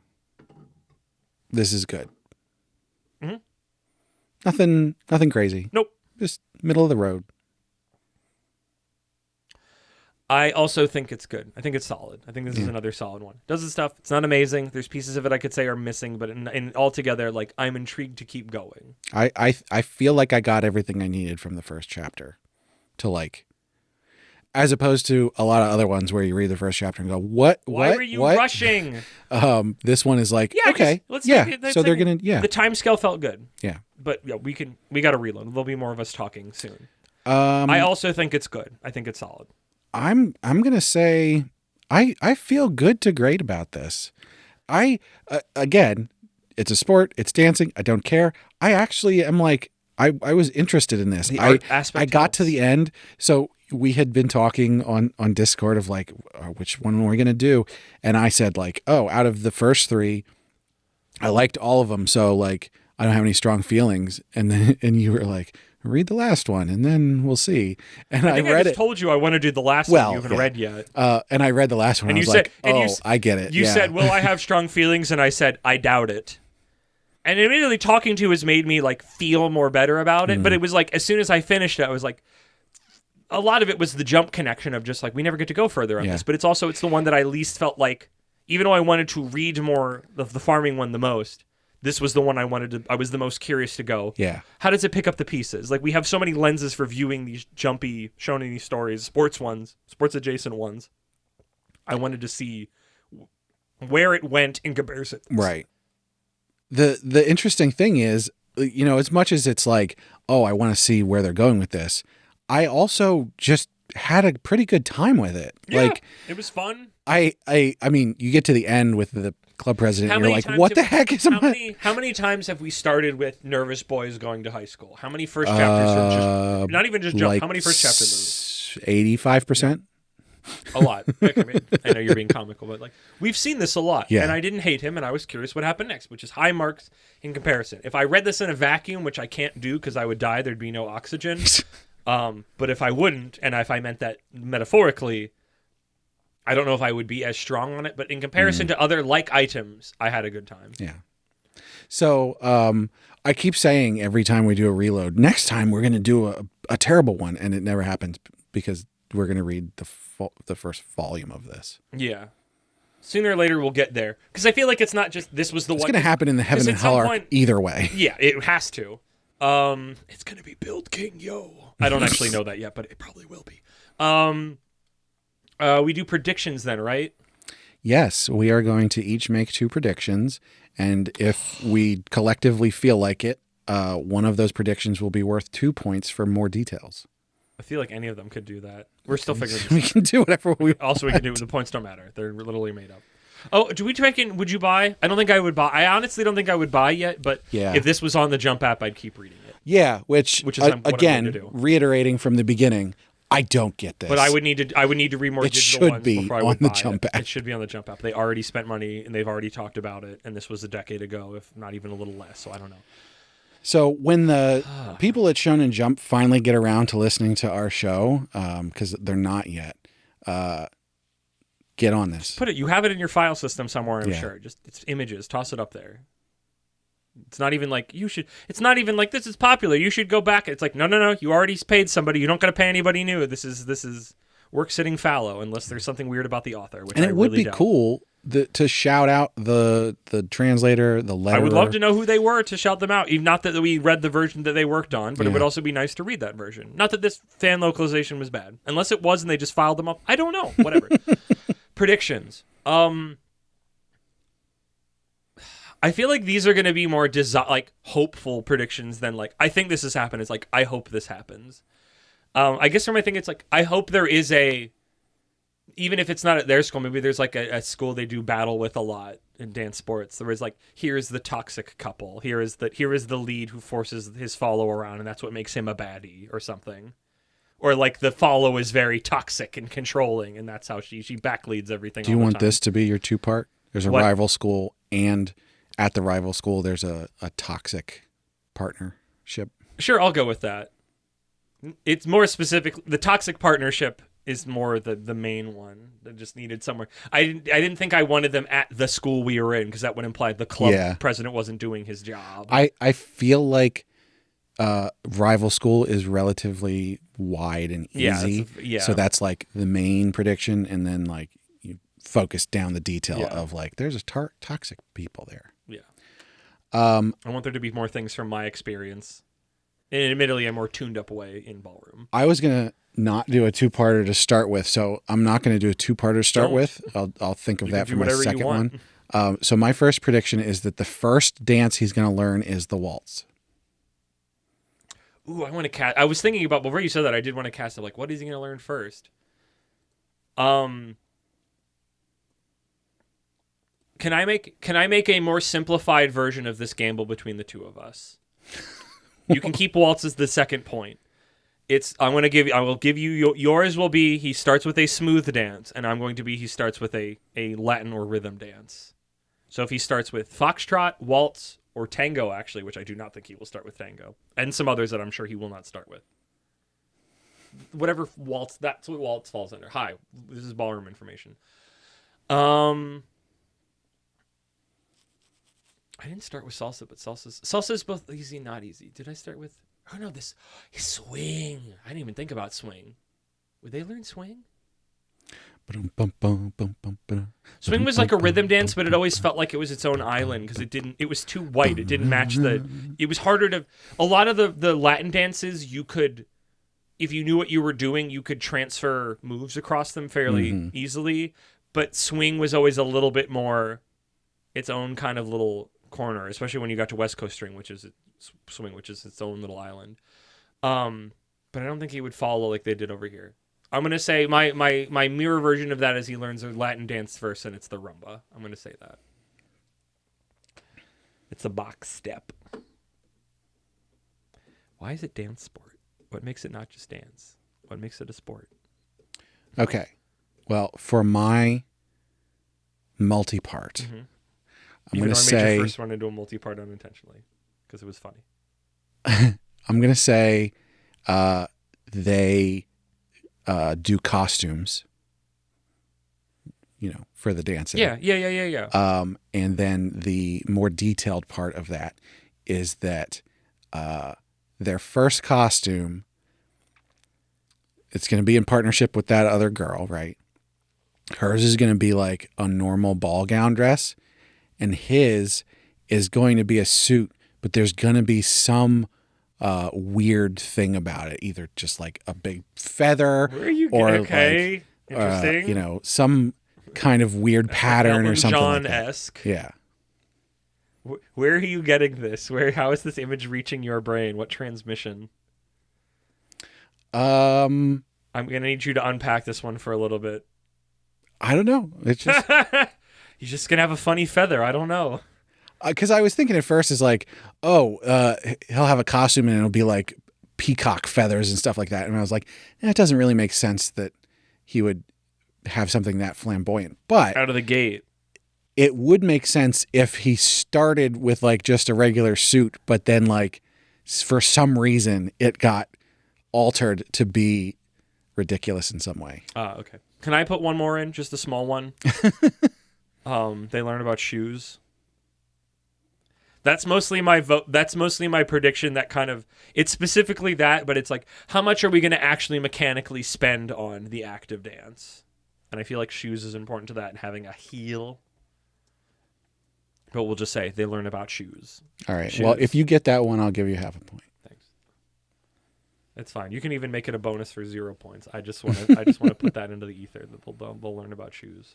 this is good. Mm-hmm. Nothing crazy. Nope. Just middle of the road. I also think it's good. I think it's solid. I think this is another solid one. Does the stuff. It's not amazing. There's pieces of it I could say are missing, but in altogether, like, I'm intrigued to keep going. I feel like I got everything I needed from the first chapter to, like, as opposed to a lot of other ones where you read the first chapter and go, why were you rushing? This one is like, okay, so they're going to, The time scale felt good. Yeah. But yeah, we got to reload. There'll be more of us talking soon. I also think it's good. I think it's solid. I'm gonna say I feel good to great about this. Again, it's a sport, it's dancing, I don't care. I actually am like I was interested in this. I got to the end, so we had been talking on Discord of like which one we're gonna do, and I said like, oh, out of the first 3, I liked all of them, so like I don't have any strong feelings. And you were like, read the last one and then we'll see. And I read it. Told you I want to do the last one you haven't read yet. And I read the last one and I was like, I get it. You said, will I have strong feelings? And I said, I doubt it. And immediately talking to you has made me like feel more better about it. But it was like, as soon as I finished it, I was like, a lot of it was the Jump connection of just like, we never get to go further on this. But it's the one that I least felt like, even though I wanted to read more of the farming one the most, this was the one I was the most curious to go. Yeah. How does it pick up the pieces? Like, we have so many lenses for viewing these jumpy, shonen these stories, sports adjacent ones. I wanted to see where it went in comparison. Right. The interesting thing is, as much as it's like, oh, I want to see where they're going with this, I also just had a pretty good time with it. Yeah, like, it was fun. I mean, you get to the end with the club president, and you're like, what the heck is how many times have we started with nervous boys going to high school? How many first chapters from just, not even just Jump, like how many first chapter movies? 85%? A lot. I know you're being comical, but like, we've seen this a lot. Yeah. And I didn't hate him, and I was curious what happened next, which is high marks in comparison. If I read this in a vacuum, which I can't do because I would die, there'd be no oxygen. But if I wouldn't, and if I meant that metaphorically, I don't know if I would be as strong on it, but in comparison to other like items, I had a good time. Yeah. So I keep saying every time we do a reload, next time we're going to do a terrible one, and it never happens because we're going to read the first volume of this. Yeah. Sooner or later we'll get there, because I feel like it's not just this was the one. It's going to happen in the Heaven and Hell arc either way. Yeah, it has to. It's going to be Build King Yo. I don't actually know that yet, but it probably will be. We do predictions then, right? Yes, we are going to each make 2 predictions, and if we collectively feel like it, one of those predictions will be worth 2 points for more details. I feel like any of them could do that. We're still figuring this out. We can do whatever we want. Also, we can do the points don't matter. They're literally made up. Oh, do we check in? Would you buy? I don't think I would buy. I honestly don't think I would buy yet, but if this was on the Jump app, I'd keep reading it. Yeah, which is again, reiterating from the beginning, I don't get this. But I would need to read more digital ones before I would buy it. It should be on the Jump app. It should be on the Jump app. They already spent money, and they've already talked about it, and this was a decade ago, if not even a little less, so I don't know. So when the people at Shonen Jump finally get around to listening to our show, because they're not yet, get on this. You have it in your file system somewhere, I'm sure. Just it's images. Toss it up there. It's not even like you should. It's not even like this is popular. You should go back. It's like no. You already paid somebody. You don't got to pay anybody new. This is work sitting fallow unless there's something weird about the author. Which and it would be cool to shout out the translator, the letterer. I would love to know who they were to shout them out. Even not that we read the version that they worked on, but it would also be nice to read that version. Not that this fan localization was bad, unless it was and they just filed them up. I don't know. Whatever. Predictions. I feel like these are going to be more hopeful predictions than like I think this has happened. It's like I hope this happens. I guess for my thing, it's like I hope there is even if it's not at their school, maybe there's like a school they do battle with a lot in dance sports. There is like here's the toxic couple. Here is the lead who forces his follow around, and that's what makes him a baddie or something. Or like the follow is very toxic and controlling, and that's how she backleads everything. Do you want this to be your 2-part? There's a What? rival school, and at the rival school, there's a toxic partnership. Sure, I'll go with that. It's more specific. The toxic partnership is more the main one that just needed somewhere. I didn't think I wanted them at the school we were in, because that would imply the club president wasn't doing his job. I feel like rival school is relatively wide and easy. So that's like the main prediction, and then like you focus down the detail of like there's a toxic people there. Yeah. I want there to be more things from my experience. In admittedly a more tuned up way in ballroom. I was gonna not do a 2-parter to start with, so I'm not gonna do a 2-parter to start with. I'll think of that for my second one. So my first prediction is that the first dance he's gonna learn is the waltz. Ooh, I want to cast. I was thinking about before you said that. I did want to cast it. Like, what is he gonna learn first? Can I make a more simplified version of this gamble between the two of us? You can keep waltz as the second point. I will give you yours will be he starts with a smooth dance, and I'm going to be he starts with a Latin or rhythm dance. So if he starts with foxtrot, waltz, or tango, actually, which I do not think he will start with tango, and some others that I'm sure he will not start with. Whatever waltz, that's what waltz falls under. Hi, this is ballroom information. I didn't start with salsa, but salsa is both easy and not easy. Did I start with? Oh no, this swing. I didn't even think about swing. Would they learn swing? Swing was like a rhythm dance, but it always felt like it was its own island because it was too white. It didn't match it was harder to. A lot of the Latin dances, you could, if you knew what you were doing, you could transfer moves across them fairly easily. But swing was always a little bit more its own kind of little corner, especially when you got to West Coast swing, which is its own little island. But I don't think he would follow like they did over here. I'm gonna say my mirror version of that is he learns a Latin dance first, and it's the rumba. I'm gonna say that it's a box step. Why is it dance sport? What makes it not just dance? What makes it a sport? Okay, well, for my multi-part. I'm going to say... I made your first one into a multi-part unintentionally because it was funny. I'm going to say they do costumes, for the dancing. Yeah. And then the more detailed part of that is that their first costume, it's going to be in partnership with that other girl, right? Hers is going to be like a normal ball gown dress. And his is going to be a suit, but there's going to be some weird thing about it, either just like a big feather or like, interesting. Some kind of weird pattern or something. John-esque. Like that. Yeah. Where are you getting this? How is this image reaching your brain? What transmission? I'm gonna need you to unpack this one for a little bit. I don't know. It's just. You're just going to have a funny feather. I don't know. Because I was thinking at first is like, he'll have a costume and it'll be like peacock feathers and stuff like that. And I was like, it doesn't really make sense that he would have something that flamboyant. But out of the gate, it would make sense if he started with like just a regular suit, but then like for some reason it got altered to be ridiculous in some way. Okay. Can I put one more in? Just a small one? They learn about shoes. That's mostly my vote. That's mostly my prediction. That kind of, it's specifically that, but it's like, how much are we going to actually mechanically spend on the active dance? And I feel like shoes is important to that, and having a heel. But we'll just say they learn about shoes. All right. Shoes. Well, if you get that one, I'll give you half a point. Thanks. It's fine. You can even make it a bonus for 0 points. I just want to put that into the ether that they'll learn about shoes.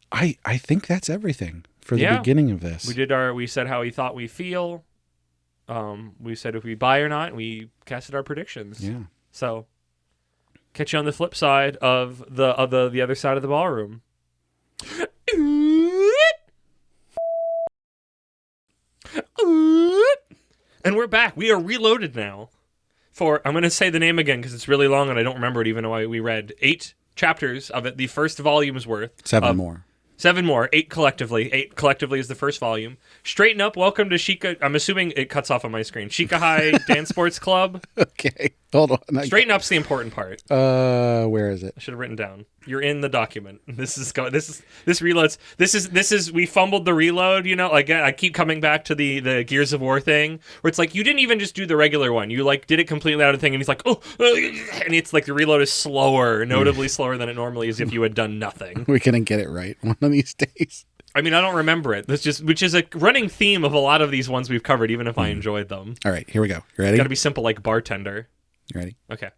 I think that's everything for the beginning of this. We said how we thought we feel. We said if we buy or not, and we casted our predictions. Yeah. So catch you on the flip side of the other side of the ballroom. And we're back. We are reloaded now. I'm going to say the name again because it's really long and I don't remember it even though we read 8 chapters of it. The first volume's worth. 7 more. 7 more, 8 collectively. 8 collectively is the first volume. Straighten up, welcome to Shika. I'm assuming it cuts off on my screen. Shika High Dance Sports Club. Okay, hold on. Straighten up's the important part. Where is it? I should have written down. You're in the document. This reloads. This is we fumbled the reload. You know, like I keep coming back to the Gears of War thing where it's like you didn't even just do the regular one. You like did it completely out of the thing, and he's like, and it's like the reload is slower, notably slower than it normally is if you had done nothing. We're gonna get it right one of these days. I mean, I don't remember it. Which is a running theme of a lot of these ones we've covered, even if I enjoyed them. All right, here we go. You ready? Got to be simple, like bartender. You ready? Okay.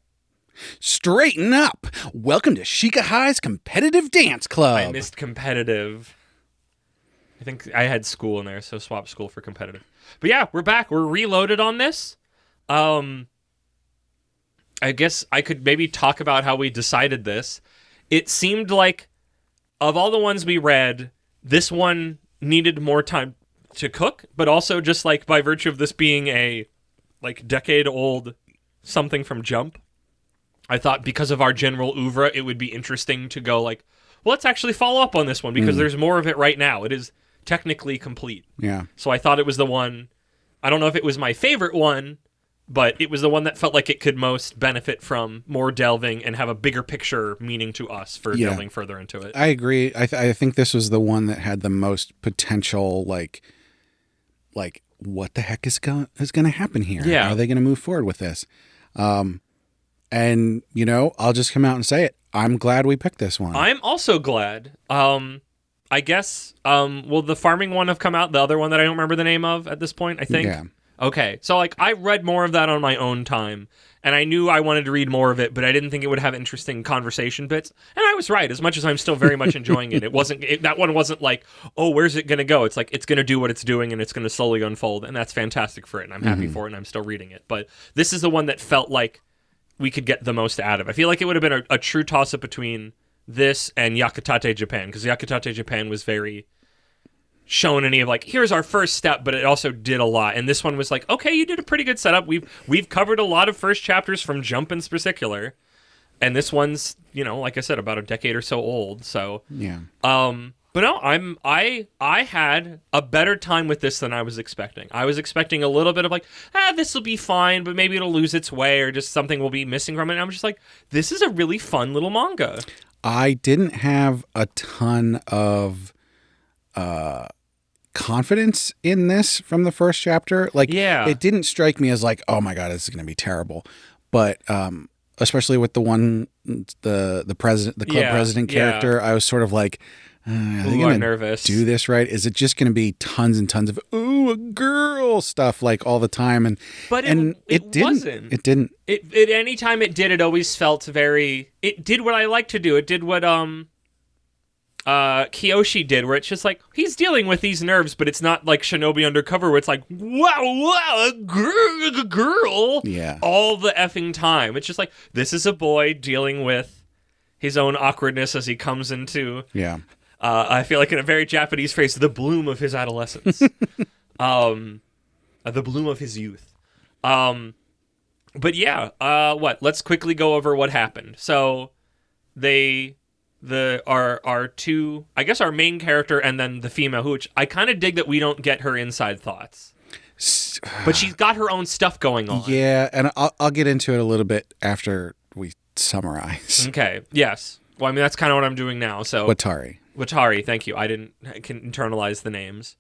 Straighten up. Welcome to Shika High's Competitive Dance Club. I missed competitive. I think I had school in there, so swap school for competitive. But yeah, we're back. We're reloaded on this. I guess I could maybe talk about how we decided this. It seemed like of all the ones we read, this one needed more time to cook, but also just like by virtue of this being a like decade old something from Jump, I thought because of our general oeuvre, it would be interesting to go like, well, let's actually follow up on this one because there's more of it right now. It is technically complete. Yeah. So I thought it was the one. I don't know if it was my favorite one, but it was the one that felt like it could most benefit from more delving and have a bigger picture meaning to us for delving further into it. I agree. I think this was the one that had the most potential, like what the heck is going to happen here? Yeah. How are they going to move forward with this? And, you know, I'll just come out and say it. I'm glad we picked this one. I'm also glad. I guess, will the farming one have come out? The other one that I don't remember the name of at this point, I think? Yeah. Okay. So, like, I read more of that on my own time, and I knew I wanted to read more of it, but I didn't think it would have interesting conversation bits. And I was right. As much as I'm still very much enjoying it, that one wasn't like, oh, where's it going to go? It's like, it's going to do what it's doing, and it's going to slowly unfold, and that's fantastic for it, and I'm happy for it, and I'm still reading it. But this is the one that felt like we could get the most out of. I feel like it would have been a true toss-up between this and Yakutate Japan, because Yakutate Japan was very shonen-y of like, here's our first step, but it also did a lot. And this one was like, okay, you did a pretty good setup. We've covered a lot of first chapters from Jump in particular, and this one's, you know, like I said, about a decade or so old. So yeah. But no, I had a better time with this than I was expecting. I was expecting a little bit of like, this will be fine, but maybe it'll lose its way or just something will be missing from it. And I'm just like, this is a really fun little manga. I didn't have a ton of confidence in this from the first chapter. Like, it didn't strike me as like, oh my God, this is going to be terrible. But especially with the one, the president, the club president character, I was sort of like, are they going to do this right? Is it just going to be tons and tons of a girl stuff like all the time? And it wasn't. It didn't. It any time it did, it always felt very. It did what I like to do. It did what Kiyoshi did, where it's just like he's dealing with these nerves, but it's not like Shinobi Undercover, where it's like wow, a girl, all the effing time. It's just like this is a boy dealing with his own awkwardness as he comes into. I feel like in a very Japanese phrase, the bloom of his adolescence. The bloom of his youth. But yeah, let's quickly go over what happened. So our two, I guess our main character and then the female, which I kind of dig that we don't get her inside thoughts. But she's got her own stuff going on. Yeah, and I'll get into it a little bit after we summarize. Okay, yes. Well, I mean, that's kind of what I'm doing now. So Watari, thank you. I can internalize the names.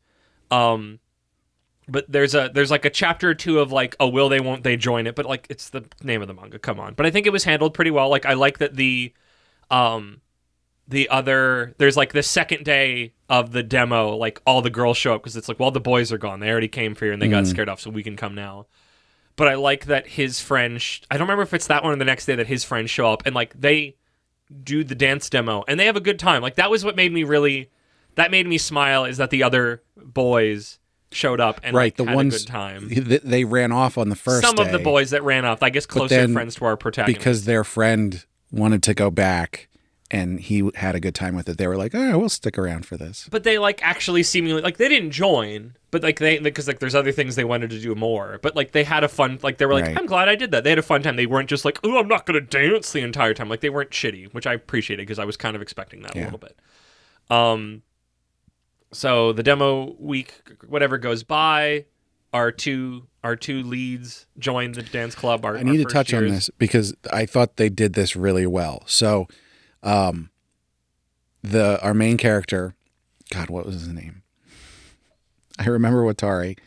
But there's like a chapter or two of like, oh, will they, won't they join it? But like, it's the name of the manga. Come on. But I think it was handled pretty well. Like, I like that there's like the second day of the demo, like all the girls show up because it's like, well, the boys are gone. They already came for you and they got scared off, so we can come now. But I like that his friend, I don't remember if it's that one or the next day that his friends show up and like they do the dance demo and they have a good time. Like that was what made me smile, is that the other boys showed up and had a good time. They ran off on the first Some day, of the boys that ran off, I guess closer friends to our protagonist. Because their friend wanted to go back and he had a good time with it. They were like, "Oh, we'll stick around for this." But they like actually seemingly like they didn't join, but like they because like there's other things they wanted to do more. But like they had a fun like they were like, Right. I'm glad I did that. They had a fun time. They weren't just like, oh, I'm not gonna dance the entire time. Like they weren't shitty, which I appreciated because I was kind of expecting that a little bit. So the demo week, whatever goes by, our two leads join the dance club. I need to touch on this because I thought they did this really well. So, our main character, God, what was his name? I remember Watari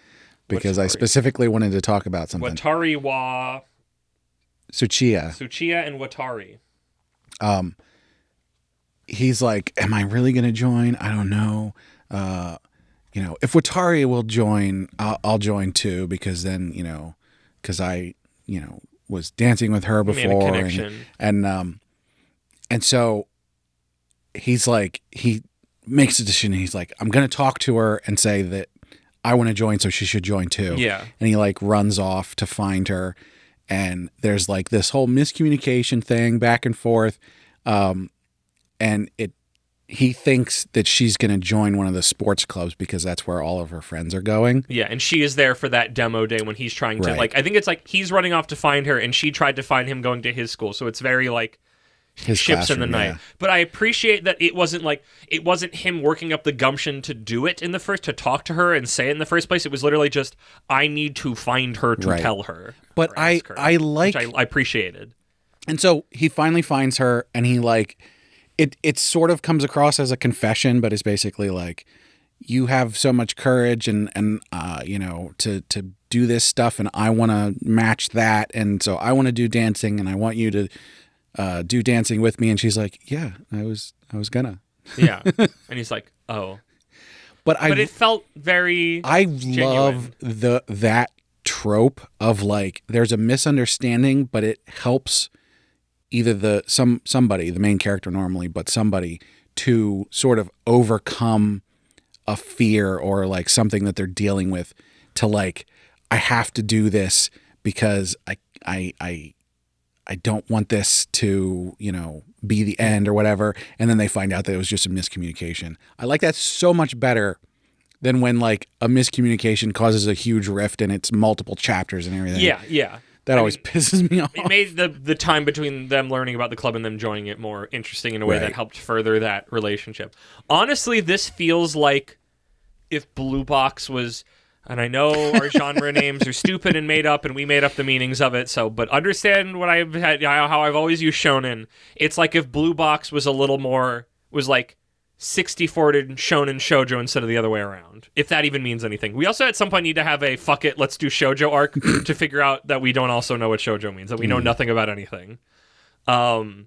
because I specifically wanted to talk about something. Watari wa Tsuchiya and Watari. He's like, am I really going to join? I don't know. If Watari will join, I'll join too, because then, because I, was dancing with her before. Made a connection. And so he's like, he makes a decision. He's like, I'm going to talk to her and say that I want to join, so she should join too. Yeah. And he like runs off to find her. And there's like this whole miscommunication thing back and forth. And he thinks that she's going to join one of the sports clubs because that's where all of her friends are going. Yeah, and she is there for that demo day when he's trying to, Right. like, I think it's like he's running off to find her and she tried to find him going to his school. So it's very like His ships in the classroom, night. yeah. But I appreciate that it wasn't him working up the gumption to do it to talk to her and say it in the first place. It was literally just, I need to find her to Right. tell her. But or ask her, I like, which I appreciated. and so he finally finds her and he like, it sort of comes across as a confession, but it's basically like, you have so much courage and to do this stuff, and I want to match that, and so I want to do dancing, and I want you to do dancing with me. And she's like, yeah, I was gonna. Yeah. And he's like, oh. But it felt very I genuine. love that trope of like, there's a misunderstanding, but it helps either somebody, the main character normally, but somebody to sort of overcome a fear or like something that they're dealing with, to like, I have to do this because I don't want this to, be the end or whatever. And then they find out that it was just a miscommunication. I like that so much better than when like a miscommunication causes a huge rift and it's multiple chapters and everything. Yeah. That always pisses me off. It made the time between them learning about the club and them joining it more interesting in a way that Right. helped further that relationship. Honestly, this feels like if Blue Box was, and I know our genre names are stupid and made up, and we made up the meanings of it. So, but understand what I've had, how I've always used shonen. It's like if Blue Box was a little more, was like 60-40 shonen shoujo instead of the other way around, if that even means anything. We also at some point need to have a fuck it, let's do shoujo arc to figure out that we don't also know what shoujo means, that we know nothing about anything. But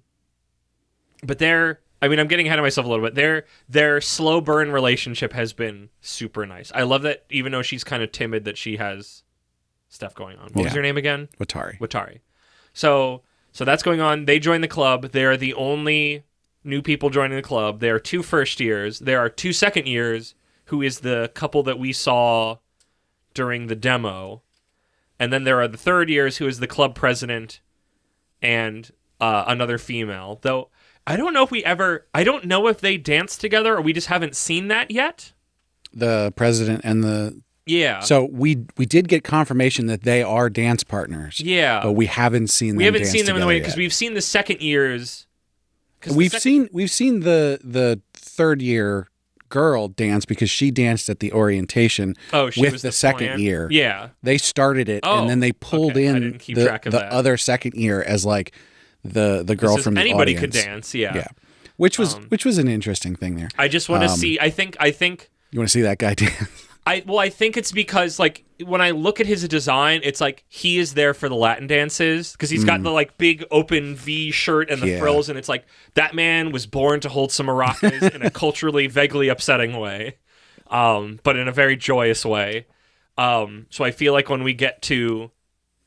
I'm getting ahead of myself a little bit. Their slow burn relationship has been super nice. I love that even though she's kind of timid, that she has stuff going on. What was her name again? Watari. So that's going on. They join the club. They're the only new people joining the club. There are 2 first years. There are 2 second years, who is the couple that we saw during the demo. And then there are the 3rd years, who is the club president and another female. Though I don't know if they danced together or we just haven't seen that yet. The president and the... Yeah. So we did get confirmation that they are dance partners. Yeah. But we haven't seen them. We haven't seen them in the way, because because we've seen the second years. We've seen the 3rd year girl dance because she danced at the orientation with the second year. Yeah. They started it and then they pulled in I didn't keep track of the that. other second year as like the girl from the anybody audience. could dance, yeah. Which was an interesting thing there. I just want to see. I think. You want to see that guy dance? I think it's because like when I look at his design, it's like he is there for the Latin dances because he's got the like big open V shirt and the frills, and it's like that man was born to hold some maracas in a culturally vaguely upsetting way, but in a very joyous way. So I feel like when we get to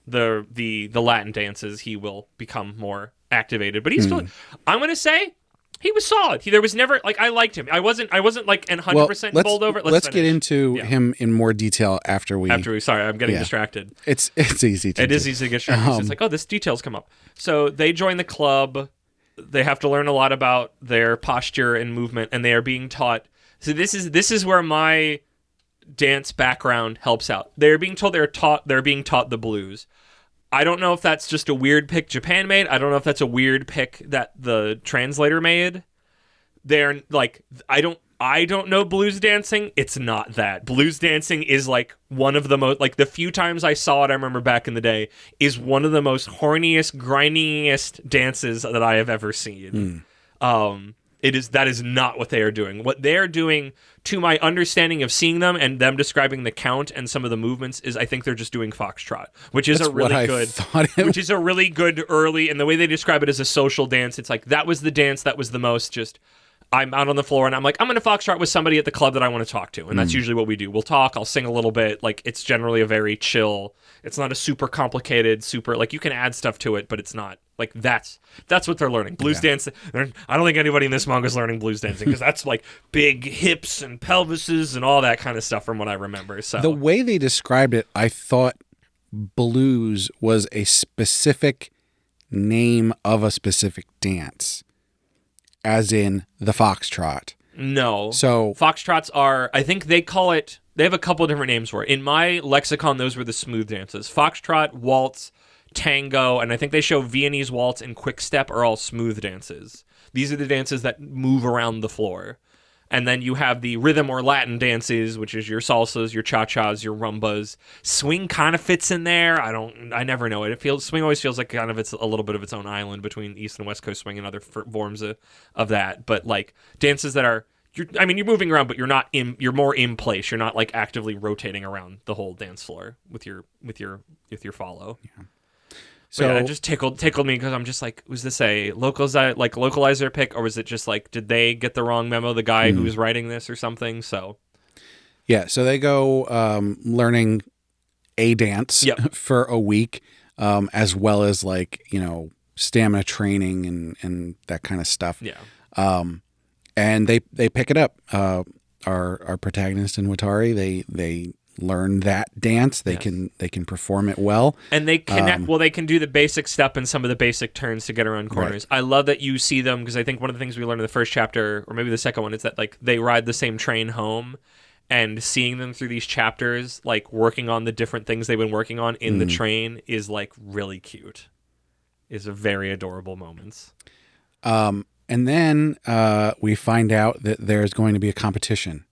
the Latin dances, he will become more activated. But he's I'm gonna say he was solid. There was never like I liked him. I wasn't like 100% bowled over. Let's get into him in more detail after we. Sorry, I'm getting distracted. It's easy to. It is easy to get distracted. It's like, oh, this detail's come up. So they join the club. they have to learn a lot about their posture and movement, and they are being taught. So this is where my dance background helps out. They're being told they're being taught the blues. I don't know if that's just a weird pick Japan made. I don't know if that's a weird pick that the translator made. They're like, I don't know blues dancing. It's not that. Blues dancing is like one of the most, like the few times I saw it, I remember back in the day, is one of the most horniest, grindingest dances that I have ever seen. That is not what they are doing. What they're doing, to my understanding of seeing them and them describing the count and some of the movements, is I think they're just doing foxtrot, which is which is a really good early, and the way they describe it as a social dance, it's like, that was the dance that was the most just, I'm out on the floor and I'm like, I'm going to foxtrot with somebody at the club that I want to talk to. And that's usually what we do. We'll talk, I'll sing a little bit. Like, it's generally a very chill, it's not a super complicated, like, you can add stuff to it, but it's not, like, that's what they're learning. Blues dance, I don't think anybody in this manga is learning blues dancing, because that's like big hips and pelvises and all that kind of stuff from what I remember. So the way they described it, I thought blues was a specific name of a specific dance. As in the foxtrot. No. So foxtrots are, I think they have a couple of different names for it. In my lexicon, those were the smooth dances. Foxtrot, waltz, tango, and I think they show Viennese waltz and quick step are all smooth dances. These are the dances that move around the floor. And then you have the rhythm or Latin dances, which is your salsas, your cha-chas, your rumbas. Swing kind of fits in there. I never know it. Swing always feels like kind of it's a little bit of its own island between East and West Coast swing and other forms of that. But like dances that are, you're moving around, but you're more in place. You're not like actively rotating around the whole dance floor with your follow. Yeah. So yeah, it just tickled me, because I'm just like, was this a localizer pick, or was it just like, did they get the wrong memo, the guy who was writing this or something? So yeah, so they go learning a dance for a week, as well as like, stamina training and that kind of stuff. Yeah. And they pick it up. Our protagonist in Watari, they learn that dance. They can perform it well, and they connect. They can do the basic step and some of the basic turns to get around corners. Right. I love that you see them, because I think one of the things we learned in the first chapter, or maybe the second one, is that like they ride the same train home, and seeing them through these chapters, like working on the different things they've been working on in the train, is like really cute. Is a very adorable moments. And then we find out that there's going to be a competition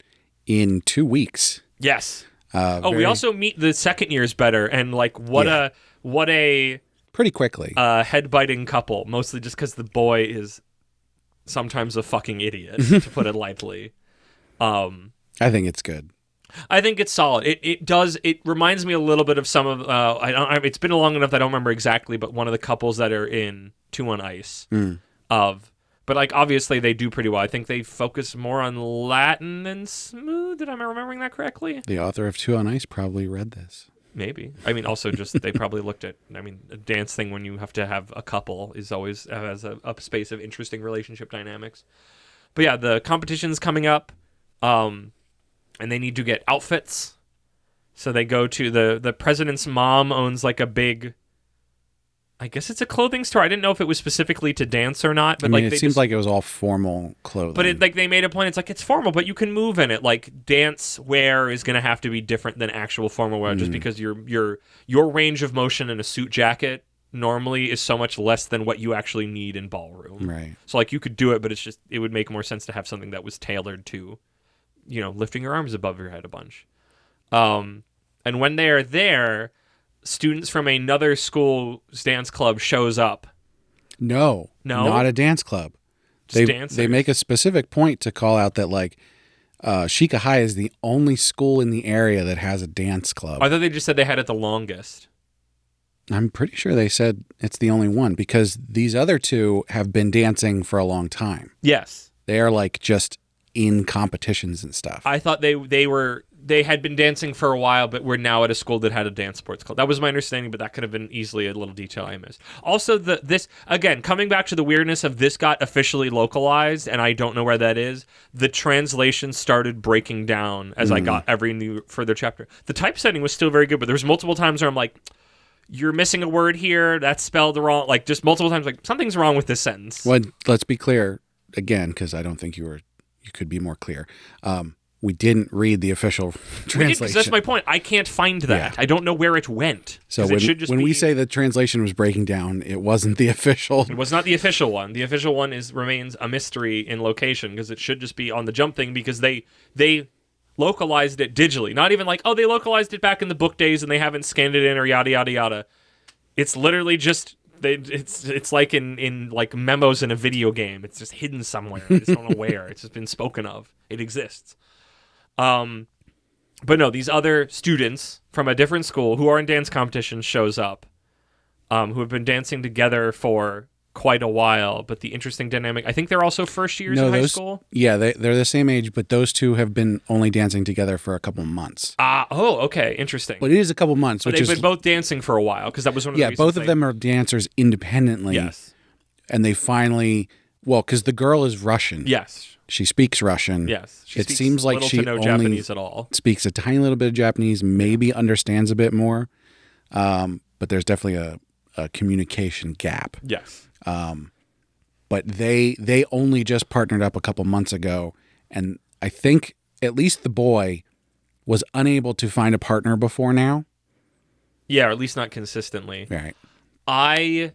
in 2 weeks. Yes. We also meet the second years better, and like what a pretty quickly head-biting couple, mostly just because the boy is sometimes a fucking idiot, to put it lightly. I think it's good. I think it's solid. It reminds me a little bit of some of it's been long enough that I don't remember exactly, but one of the couples that are in 2 on Ice but like obviously they do pretty well. I think they focus more on Latin than smooth. Am I remembering that correctly? The author of 2 on Ice probably read this. Maybe. Also just they probably looked at. A dance thing when you have to have a couple is always has a space of interesting relationship dynamics. But yeah, the competition's coming up, and they need to get outfits. So they go to the president's mom owns like a big, I guess it's a clothing store. I didn't know if it was specifically to dance or not. But it seems like it was all formal clothing. But they made a point. It's like, it's formal, but you can move in it. Like, dance wear is going to have to be different than actual formal wear, just because your range of motion in a suit jacket normally is so much less than what you actually need in ballroom. Right. So like you could do it, but it would make more sense to have something that was tailored to, lifting your arms above your head a bunch. And when they are there, students from another school's dance club shows up. No, not a dance club. They make a specific point to call out that like Shika High is the only school in the area that has a dance club. I thought they just said they had it the longest. I'm pretty sure they said it's the only one, because these other two have been dancing for a long time. Yes. They are like just in competitions and stuff. I thought they had been dancing for a while, but were now at a school that had a dance sports club. That was my understanding, but that could have been easily a little detail I missed. Also, this again, coming back to the weirdness of this got officially localized, and I don't know where that is. The translation started breaking down as I got every new further chapter. The typesetting was still very good, but there was multiple times where I'm like, you're missing a word here, that's spelled wrong, like just multiple times, like something's wrong with this sentence. Well, let's be clear again, because I don't think you could be more clear. We didn't read the official translation. That's my point. I can't find that. Yeah. I don't know where it went. So when we say the translation was breaking down, it wasn't the official. It was not the official one. The official one remains a mystery in location, because it should just be on the Jump thing, because they localized it digitally. Not even like, oh, they localized it back in the book days and they haven't scanned it in or yada yada yada. It's literally just it's like in like memos in a video game. It's just hidden somewhere. I just don't know where. It's just been spoken of. It exists. But no, these other students from a different school who are in dance competitions shows up, who have been dancing together for quite a while. But the interesting dynamic, I think they're also first years in high school. Yeah, they're the same age, but those two have been only dancing together for a couple months. Okay, interesting. But it is a couple months. But they've been both dancing for a while, because that was one of the reasons. Yeah, both of them are dancers independently. Yes. And they finally, because the girl is Russian. Yes. She speaks Russian. Yes. It seems like she only Japanese at all. Speaks a tiny little bit of Japanese, maybe understands a bit more. But there's definitely a communication gap. Yes. But they only just partnered up a couple months ago, and I think at least the boy was unable to find a partner before now. Yeah, or at least not consistently. Right. I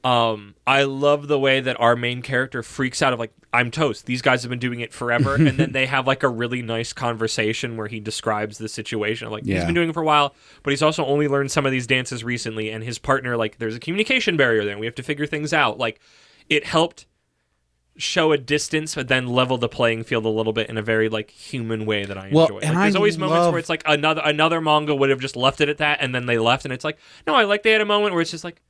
love the way that our main character freaks out of like, I'm toast. These guys have been doing it forever. And then they have like a really nice conversation where he describes the situation. Like, he's been doing it for a while, but he's also only learned some of these dances recently. And his partner, like, there's a communication barrier there. We have to figure things out. Like, it helped show a distance, but then level the playing field a little bit in a very like human way that I enjoy. And there's always moments where it's like another manga would have just left it at that, and then they left, and it's like, no, I like they had a moment where it's just like,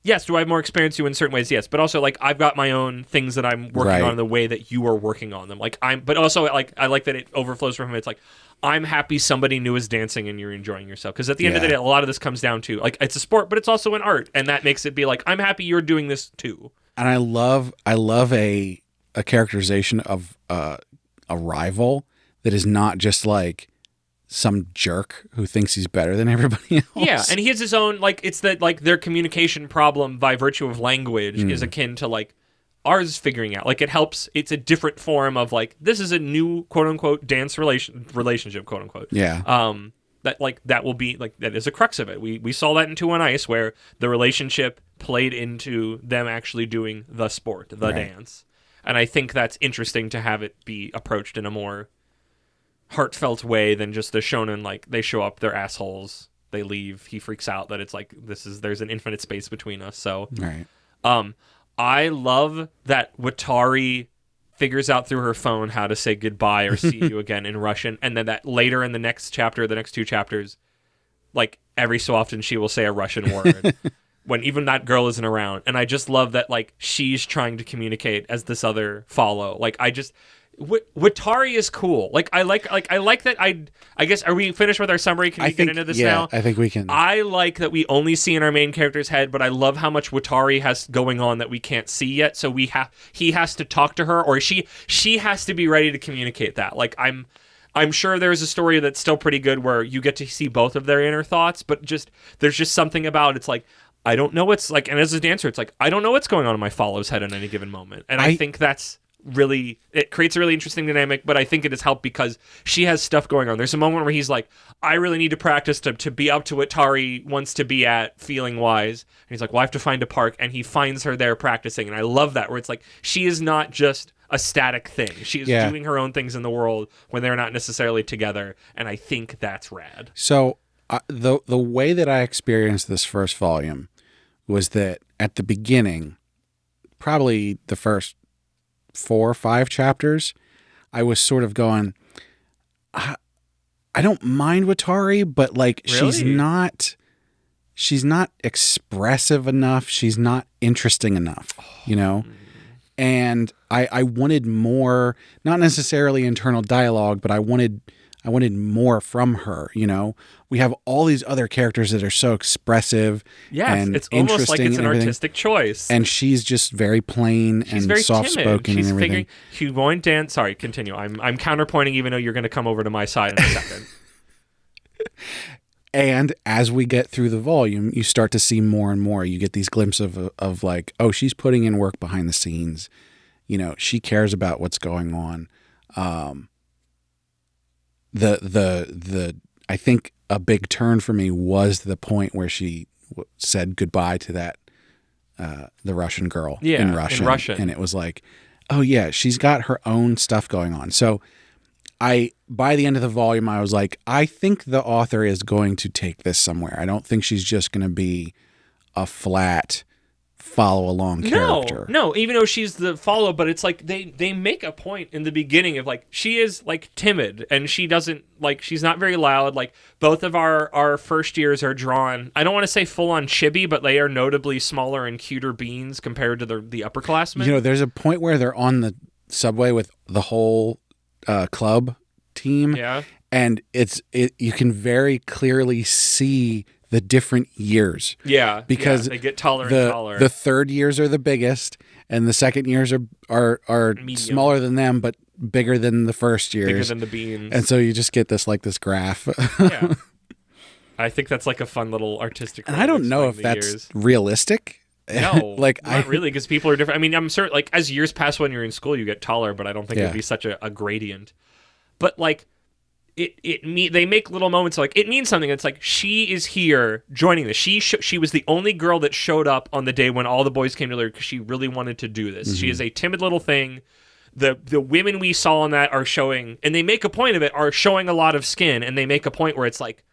yes, do I have more experience than you in certain ways? Yes, but also like I've got my own things that I'm working on the way that you are working on them. But also like I like that it overflows from him. It's like, I'm happy somebody new is dancing and you're enjoying yourself, because at the end of the day, a lot of this comes down to like, it's a sport, but it's also an art, and that makes it be like, I'm happy you're doing this too. And I love a characterization of a rival that is not just like some jerk who thinks he's better than everybody else. Yeah, and he has his own, like, it's that like their communication problem by virtue of language is akin to like ours figuring out. Like, it helps. It's a different form of like, this is a new quote unquote dance relationship, quote unquote. Yeah. That will be like, that is a crux of it. We saw that in 2 on Ice, where the relationship played into them actually doing the sport, the dance. And I think that's interesting to have it be approached in a more heartfelt way than just the shonen, like, they show up, they're assholes, they leave, he freaks out that it's like, there's an infinite space between us. So I love that Watari figures out through her phone how to say goodbye or see you again in Russian, and then that later in the next chapter, the next 2 chapters, like every so often she will say a Russian word when even that girl isn't around. And I just love that like she's trying to communicate as this other follow. Like, Watari is cool. Like, I like that. I guess, are we finished with our summary? Can we get into this now? I think we can. I like that we only see in our main character's head, but I love how much Watari has going on that we can't see yet. So he has to talk to her, or she has to be ready to communicate that. Like, I'm sure there's a story that's still pretty good where you get to see both of their inner thoughts, but there's just something about it's like, I don't know what's like, and as a dancer, it's like, I don't know what's going on in my follow's head at any given moment. And I think that's really, it creates a really interesting dynamic, but I think it has helped because she has stuff going on. There's a moment where he's like, I really need to practice to be up to what Tari wants to be at feeling wise. And he's like, well, I have to find a park, and he finds her there practicing. And I love that, where it's like, she is not just a static thing. She is doing her own things in the world when they're not necessarily together. And I think that's rad. So the way that I experienced this first volume was that at the beginning, probably the first 4 or 5 chapters, I was sort of going, I don't mind Watari, but like, really? she's not expressive enough. She's not interesting enough, you know? And I wanted more, not necessarily internal dialogue, but I wanted more from her, you know? We have all these other characters that are so expressive and it's almost like it's an artistic choice. And she's just very plain and soft-spoken and everything. She won't dance. Sorry, continue. I'm counterpointing even though you're going to come over to my side in a second. And as we get through the volume, you start to see more and more. You get these glimpses of like, oh, she's putting in work behind the scenes. You know, she cares about what's going on. I think a big turn for me was the point where she said goodbye to that the Russian girl in Russian. And it was like, oh yeah, she's got her own stuff going on. So by the end of the volume, I was like, I think the author is going to take this somewhere. I don't think she's just going to be a flat follow along character. No, even though she's the follow, but it's like they make a point in the beginning of like she is like timid and she doesn't like she's not very loud. Like both of our first years are drawn. I don't want to say full on chibi, but they are notably smaller and cuter beans compared to the upperclassmen. You know, there's a point where they're on the subway with the whole club team. Yeah. And you can very clearly see the different years. Yeah. Because they get taller and taller. The third years are the biggest and the second years are smaller than them, but bigger than the first years. Bigger than the beans. And so you just get this graph. Yeah. I think that's like a fun little artistic. And I don't know if that's realistic. No, not really, because people are different. I mean, I'm certain, like, as years pass when you're in school, you get taller, but I don't think it'd be such a gradient. But, like, they make little moments, like, it means something. It's like, she is here joining this. She was the only girl that showed up on the day when all the boys came to her because she really wanted to do this. Mm-hmm. She is a timid little thing. The women we saw on that are showing, and they make a point of it, are showing a lot of skin, and they make a point where it's like,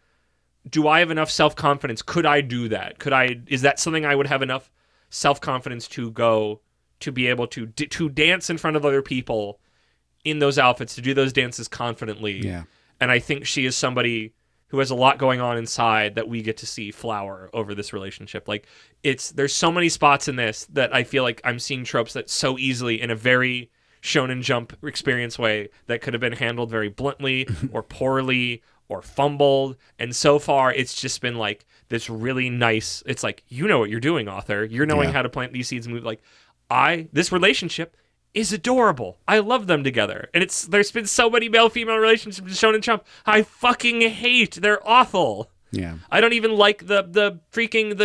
do I have enough self-confidence? Could I do that? Is that something I would have enough self-confidence to go to be able to dance in front of other people in those outfits, to do those dances confidently? Yeah. And I think she is somebody who has a lot going on inside that we get to see flower over this relationship. Like, there's so many spots in this that I feel like I'm seeing tropes that so easily, in a very Shonen Jump experience way, that could have been handled very bluntly or poorly or fumbled. And so far, it's just been like this really nice, it's like, you know what you're doing, author. You're knowing how to plant these seeds and move. Like, this relationship is adorable. I love them together. And there's been so many male-female relationships in Shonen Jump I fucking hate. They're awful. Yeah. I don't even like the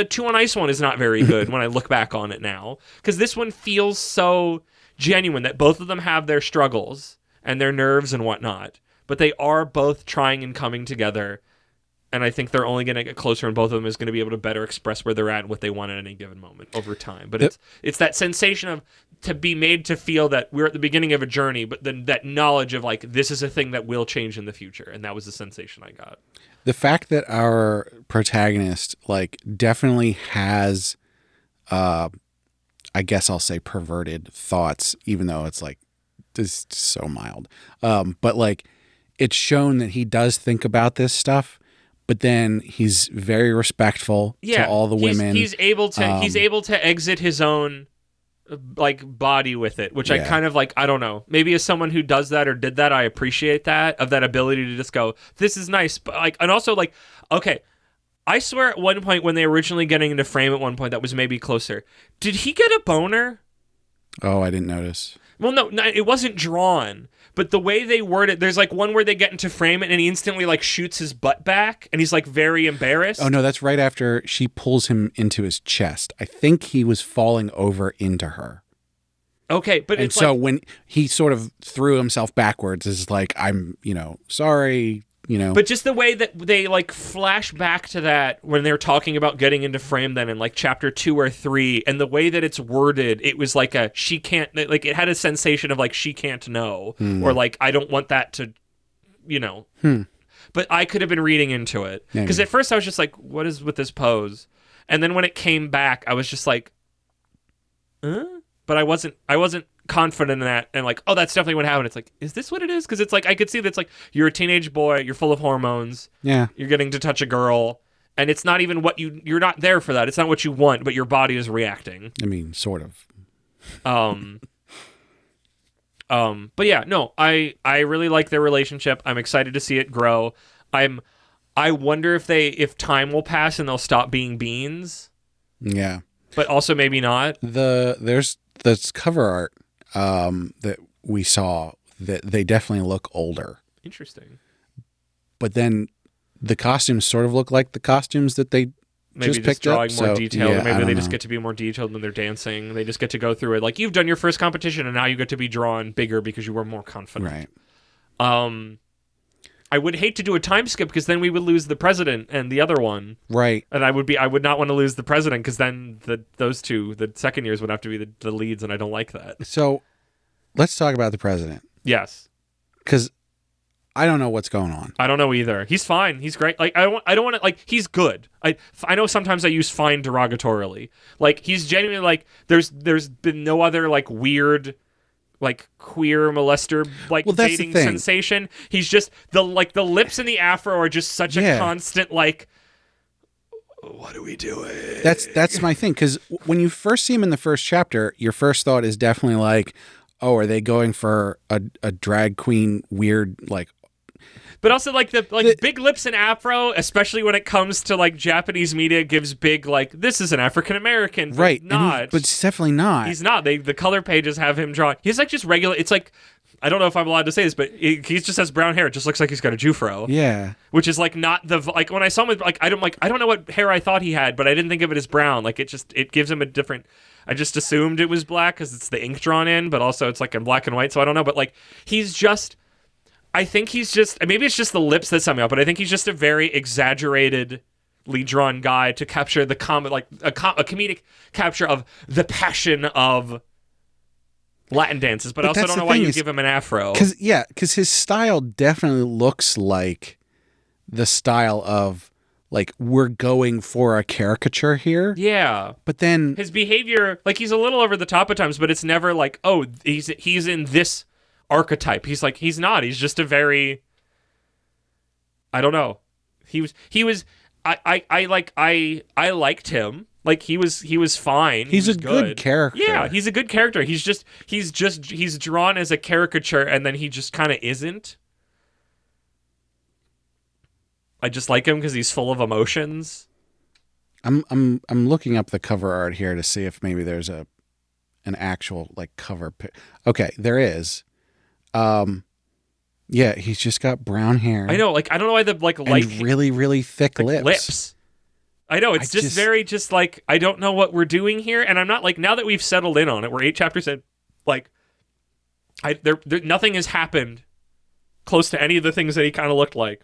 2 on Ice one is not very good when I look back on it now. Because this one feels so genuine that both of them have their struggles and their nerves and whatnot. But they are both trying and coming together. And I think they're only going to get closer, and both of them is going to be able to better express where they're at and what they want at any given moment over time. But it's that sensation of to be made to feel that we're at the beginning of a journey, but then that knowledge of like, this is a thing that will change in the future. And that was the sensation I got. The fact that our protagonist like definitely has, I guess I'll say perverted thoughts, even though it's like, this is so mild. But like, it's shown that he does think about this stuff, but then he's very respectful to all the women. He's able to exit his own like body with it, which I kind of like. I don't know. Maybe as someone who does that or did that, I appreciate that, of that ability to just go, this is nice, but like, and also like, okay, I swear at one point when they were originally getting into frame, at one point that was maybe closer, did he get a boner? Oh, I didn't notice. Well, no, it wasn't drawn, but the way they word it, there's like one where they get into frame and he instantly like shoots his butt back and he's like very embarrassed. Oh no, that's right after she pulls him into his chest. I think he was falling over into her. Okay, but and so when he sort of threw himself backwards, is like, I'm, sorry. But just the way that they like flash back to that when they're talking about getting into frame then in like chapter 2 or 3, and the way that it's worded, it was like she can't, like it had a sensation of like she can't know, or like I don't want that to, But I could have been reading into it because at first I was just like, what is with this pose? And then when it came back, I was just like, but I wasn't confident in that, and like, oh, that's definitely what happened. It's like, is this what it is? Because it's like, I could see that it's like, you're a teenage boy, you're full of hormones, you're getting to touch a girl, and it's not even what you're not there for that. It's not what you want, but your body is reacting. I mean, sort of. But yeah, no, I really like their relationship. I'm excited to see it grow. I wonder if time will pass and they'll stop being beans. Yeah. But also maybe not. There's this cover art that we saw that they definitely look older. Interesting. But then the costumes sort of look like the costumes that they maybe just picked drawing up. more So, detail. yeah, Maybe they just know. get to be more detailed when they're dancing. They just get to go through it. Like, you've done your first competition, and now you get to be drawn bigger because you were more confident. Right. I would hate to do a time skip because then we would lose the president and the other one. Right. And I would not want to lose the president because then those two, the second years, would have to be the leads, and I don't like that. So let's talk about the president. Yes. Because I don't know what's going on. I don't know either. He's fine. He's great. Like, I don't want to, like, he's good. I know sometimes I use fine derogatorily. Like, he's genuinely, like, there's been no other, like, weird, like, queer molester, like, dating sensation. He's just the lips and the afro are just such a constant, like, what are we doing? That's my thing, because when you first see him in the first chapter, your first thought is definitely like, oh, are they going for a drag queen weird, like, but also, like, the big lips and afro, especially when it comes to, like, Japanese media, gives big, like, this is an African American, right? Not, but it's definitely not. He's not. The color pages have him drawn. He's like just regular. It's like, I don't know if I'm allowed to say this, but he just has brown hair. It just looks like he's got a Jufro. Yeah, which is like not the like when I saw him with, like I don't know what hair I thought he had, but I didn't think of it as brown. Like it gives him a different. I just assumed it was black because it's the ink drawn in, but also it's like in black and white, so I don't know. But like he's just. I think he's just, maybe it's just the lips that sum me up, but I think he's just a very exaggeratedly drawn guy to capture the like a comedic capture of the passion of Latin dances. But I also don't know why you give him an afro. Because his style definitely looks like the style of, like, we're going for a caricature here. Yeah. But then his behavior, like, he's a little over the top at times, but it's never like, oh, he's in this archetype. He's not. He's just a very, I don't know. He was. I liked him. Like he was fine. He's a good character. Yeah, he's a good character. He's drawn as a caricature, and then he just kind of isn't. I just like him because he's full of emotions. I'm looking up the cover art here to see if maybe there's an actual, like, cover. Okay, there is. Yeah, he's just got brown hair. I know, like, I don't know why the, like, and really, really thick lips. I know, it's just very, just, like, I don't know what we're doing here, and I'm not, like, now that we've settled in on it, we're 8 chapters in, like, nothing has happened close to any of the things that he kind of looked like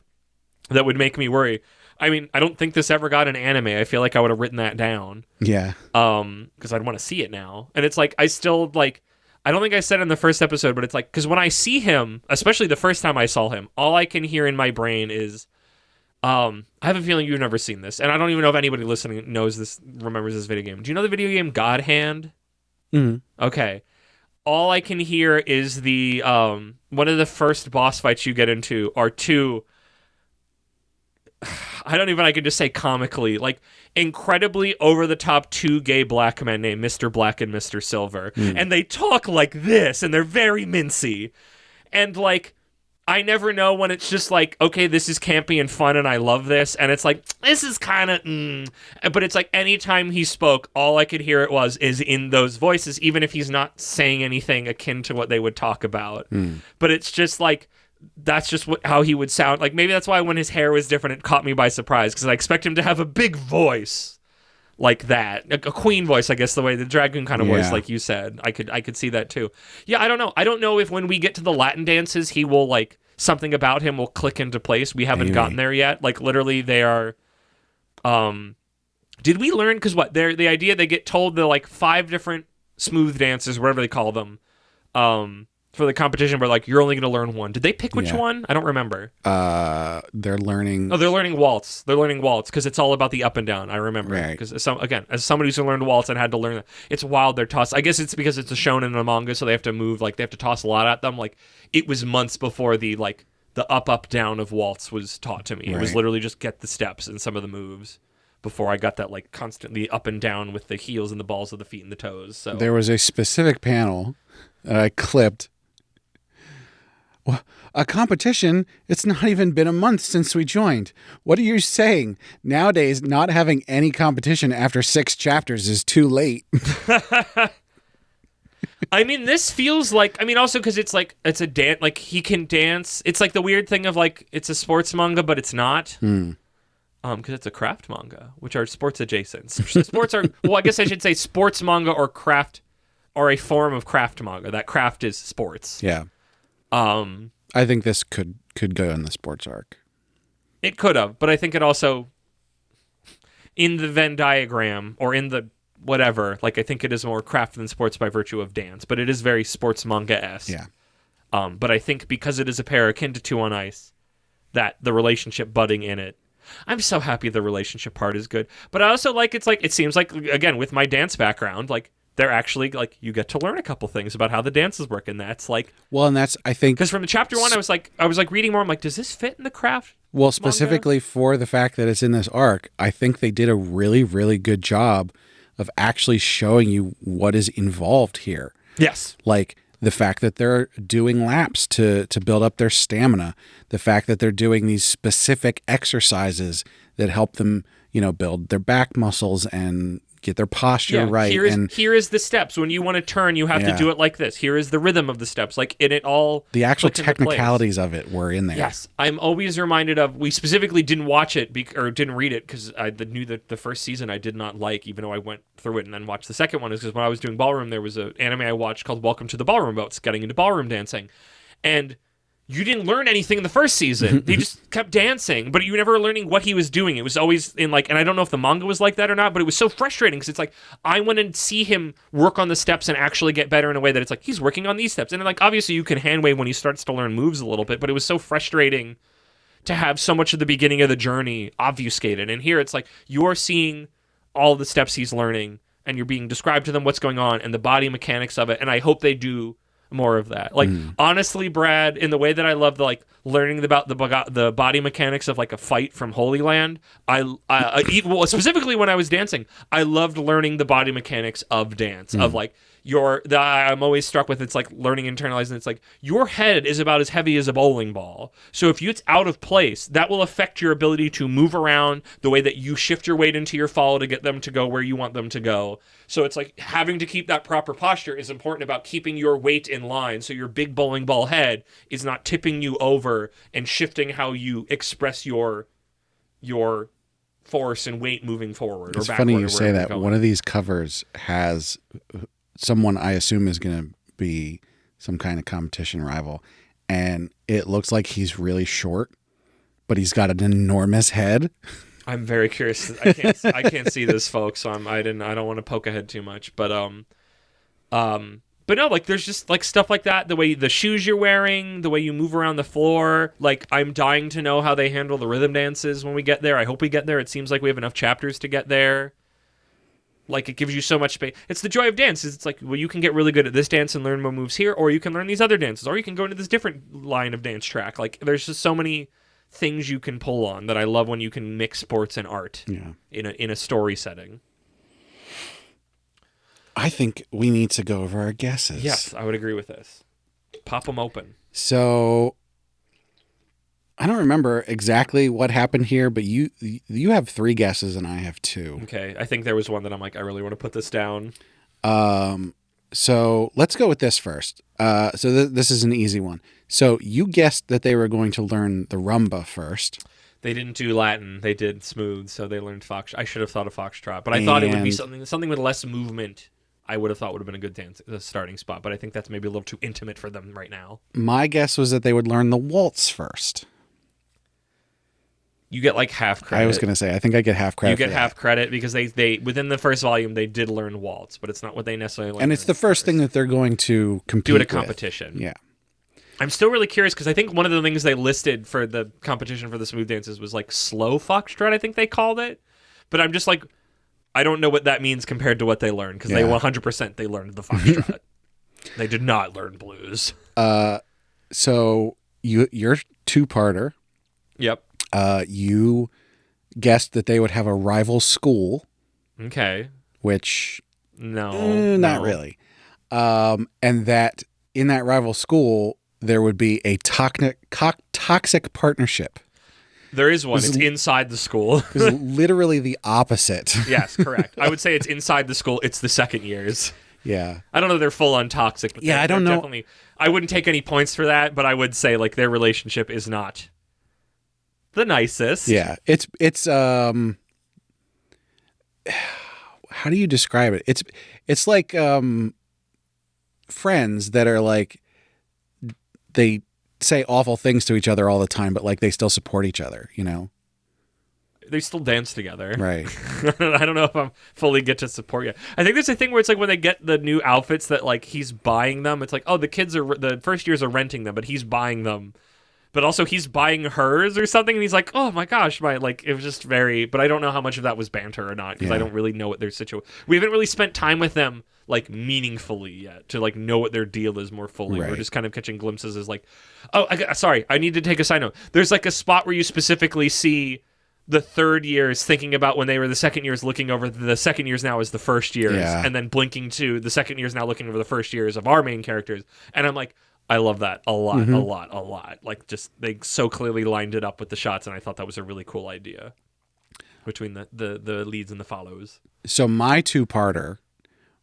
that would make me worry. I mean, I don't think this ever got an anime. I feel like I would have written that down. Yeah. Because I'd want to see it now. And it's like, I still, like, I don't think I said it in the first episode, but it's like, because when I see him, especially the first time I saw him, all I can hear in my brain is, I have a feeling you've never seen this, and I don't even know if anybody listening knows this, remembers this video game. Do you know the video game God Hand? Mm-hmm. Okay. All I can hear is the, one of the first boss fights you get into are two, I can just say comically, like, incredibly over-the-top two gay black men named Mr. Black and Mr. Silver. And they talk like this, and they're very mincy. And, like, I never know when it's just like, okay, this is campy and fun, and I love this. And it's like, this is kind of, But it's like, anytime he spoke, all I could hear is in those voices, even if he's not saying anything akin to what they would talk about. But it's just like, that's just how he would sound. Like, maybe that's why when his hair was different, it caught me by surprise, because I expect him to have a big voice like that, a queen voice, I guess, the way the dragoon kind of voice, like you said. I could see that too. Yeah, I don't know. I don't know if when we get to the Latin dances, he will, like, something about him will click into place. We haven't gotten there yet. Like, literally, they are. Did we learn? Because the idea they get told the, like, 5 different smooth dances, whatever they call them, for the competition, but, like, you're only going to learn one. Did they pick which one? I don't remember. They're learning. Oh, they're learning waltz. They're learning waltz because it's all about the up and down. I remember. Right. Because as somebody who's learned waltz and had to learn that, it's wild. They're tossed. I guess it's because it's a shonen and a manga, so they have to move. Like, they have to toss a lot at them. Like, it was months before the up down of waltz was taught to me. Right. It was literally just get the steps and some of the moves before I got that, like, constantly up and down with the heels and the balls of the feet and the toes. So there was a specific panel that I clipped. Well, a competition? It's not even been a month since we joined. What are you saying? Nowadays, not having any competition after 6 chapters is too late. I mean, this feels like, I mean, also because it's like, it's a dance, like he can dance. It's like the weird thing of like, it's a sports manga, but it's not. Because it's a craft manga, which are sports adjacent. Sports are, well, I guess I should say sports manga or craft are a form of craft manga. That craft is sports. Yeah. I think this could go in the sports arc. It could have, but I think it also, in the Venn diagram or in the whatever, like I think it is more craft than sports by virtue of dance, but it is very sports manga-esque. Yeah. But I think because it is a pair akin to Two on Ice, that the relationship budding in it, I'm so happy the relationship part is good. But I also like, it's like, it seems like, again, with my dance background, like, they're actually, like, you get to learn a couple things about how the dances work, and that's like... Well, and that's, I think... Because from the chapter 1, I was like reading more, I'm like, does this fit in the craft? Well, specifically manga? For the fact that it's in this arc, I think they did a really, really good job of actually showing you what is involved here. Yes. Like, the fact that they're doing laps to build up their stamina, the fact that they're doing these specific exercises that help them, you know, build their back muscles and get their posture right. Here is the steps. When you want to turn, you have to do it like this. Here is the rhythm of the steps. Like, and it all... The actual technicalities of it were in there. Yes. I'm always reminded of... We specifically didn't watch it, or didn't read it, because I knew that the first season I did not like, even though I went through it and then watched the second one, is because when I was doing ballroom, there was an anime I watched called Welcome to the Ballroom, about getting into ballroom dancing. And... you didn't learn anything in the first season. They just kept dancing, but you were never learning what he was doing. It was always in like, and I don't know if the manga was like that or not, but it was so frustrating because it's like, I want to see him work on the steps and actually get better in a way that it's like, he's working on these steps. And like, obviously you can hand wave when he starts to learn moves a little bit, but it was so frustrating to have so much of the beginning of the journey obfuscated. And here it's like, you're seeing all the steps he's learning and you're being described to them what's going on and the body mechanics of it. And I hope they do more of that. Like, honestly, Brad, in the way that I love the, like, learning about the body mechanics of, like, a fight from Holy Land, well, specifically when I was dancing, I loved learning the body mechanics of dance, of, like, I'm always struck with, it's like learning internalizing. It's like your head is about as heavy as a bowling ball. So if it's out of place, that will affect your ability to move around, the way that you shift your weight into your fall to get them to go where you want them to go. So it's like having to keep that proper posture is important about keeping your weight in line. So your big bowling ball head is not tipping you over and shifting how you express your force and weight moving forward. It's funny you say that. One of these covers has someone I assume is going to be some kind of competition rival, and it looks like he's really short, but he's got an enormous head. I'm very curious. I can't see this, folks, so I don't want to poke ahead too much, but no, like there's just like stuff like that, the way the shoes you're wearing, the way you move around the floor. Like, I'm dying to know how they handle the rhythm dances when we get there. I hope we get there. It seems like we have enough chapters to get there. Like, it gives you so much space. It's the joy of dance. It's like, well, you can get really good at this dance and learn more moves here, or you can learn these other dances, or you can go into this different line of dance track. Like, there's just so many things you can pull on that I love when you can mix sports and art in a story setting. I think we need to go over our guesses. Yes, I would agree with this. Pop them open. So, I don't remember exactly what happened here, but you have 3 guesses and I have 2. Okay, I think there was one that I'm like, I really want to put this down. So let's go with this first. This is an easy one. So you guessed that they were going to learn the rumba first. They didn't do Latin. They did smooth, so they learned fox. I should have thought of foxtrot, but I thought it would be something with less movement. I would have thought would have been a good starting spot, but I think that's maybe a little too intimate for them right now. My guess was that they would learn the waltz first. You get like half credit. I was going to say, I think I get half credit. You get half credit because they within the first volume they did learn waltz, but it's not what they necessarily learned. And it's the first thing that they're going to compete do at a competition. With. Yeah. I'm still really curious because I think one of the things they listed for the competition for the smooth dances was like slow foxtrot, I think they called it. But I'm just like, I don't know what that means compared to what they learned because they 100% they learned the foxtrot. They did not learn blues. So you're 2-parter. Yep. You guessed that they would have a rival school. Okay. Which not really. And that in that rival school there would be a toxic partnership. There is one. It's inside the school. It's literally the opposite. Yes, correct. I would say it's inside the school. It's the second years. Yeah. I don't know if they're full on toxic, but I don't know. Definitely, I wouldn't take any points for that, but I would say like their relationship is not the nicest. Yeah. It's how do you describe it? It's like friends that are like they say awful things to each other all the time, but like they still support each other, you know? They still dance together. Right. I don't know if I'm fully get to support yet. I think there's a thing where it's like when they get the new outfits that like he's buying them. It's like, oh, the first years are renting them, but he's buying them. But also he's buying hers or something. And he's like, oh my gosh, it was just very, but I don't know how much of that was banter or not because I don't really know what their situation. We haven't really spent time with them like meaningfully yet to like know what their deal is more fully. Right. We're just kind of catching glimpses as like, oh, sorry, I need to take a side note. There's like a spot where you specifically see the third years thinking about when they were the second years looking over the second years now as the first years and then blinking to the second years now looking over the first years of our main characters. And I'm like, I love that a lot, a lot. Like just they so clearly lined it up with the shots and I thought that was a really cool idea between the leads and the follows. So my two-parter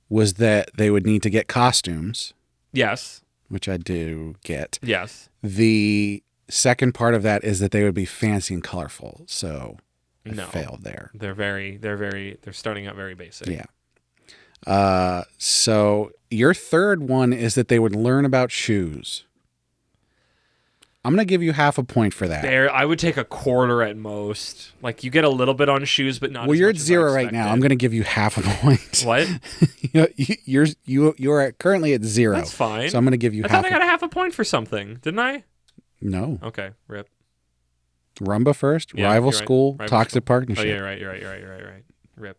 was that they would need to get costumes. Yes. Which I do get. Yes. The second part of that is that they would be fancy and colorful. So I failed there. They're starting out very basic. Yeah. So your third one is that they would learn about shoes. I'm going to give you half a point for that. I would take a quarter at most. Like you get a little bit on shoes, but not. Well, as you're much at as 0 I right now. expected. I'm going to give you half a point. What? You're currently at 0. That's fine. So I'm going to give you I thought I got a half a point for something, didn't I? No. Okay, rip. Rumba first, Yeah, rival you're right. school, Rival toxic school. partnership. Oh, yeah, you're right. Rip.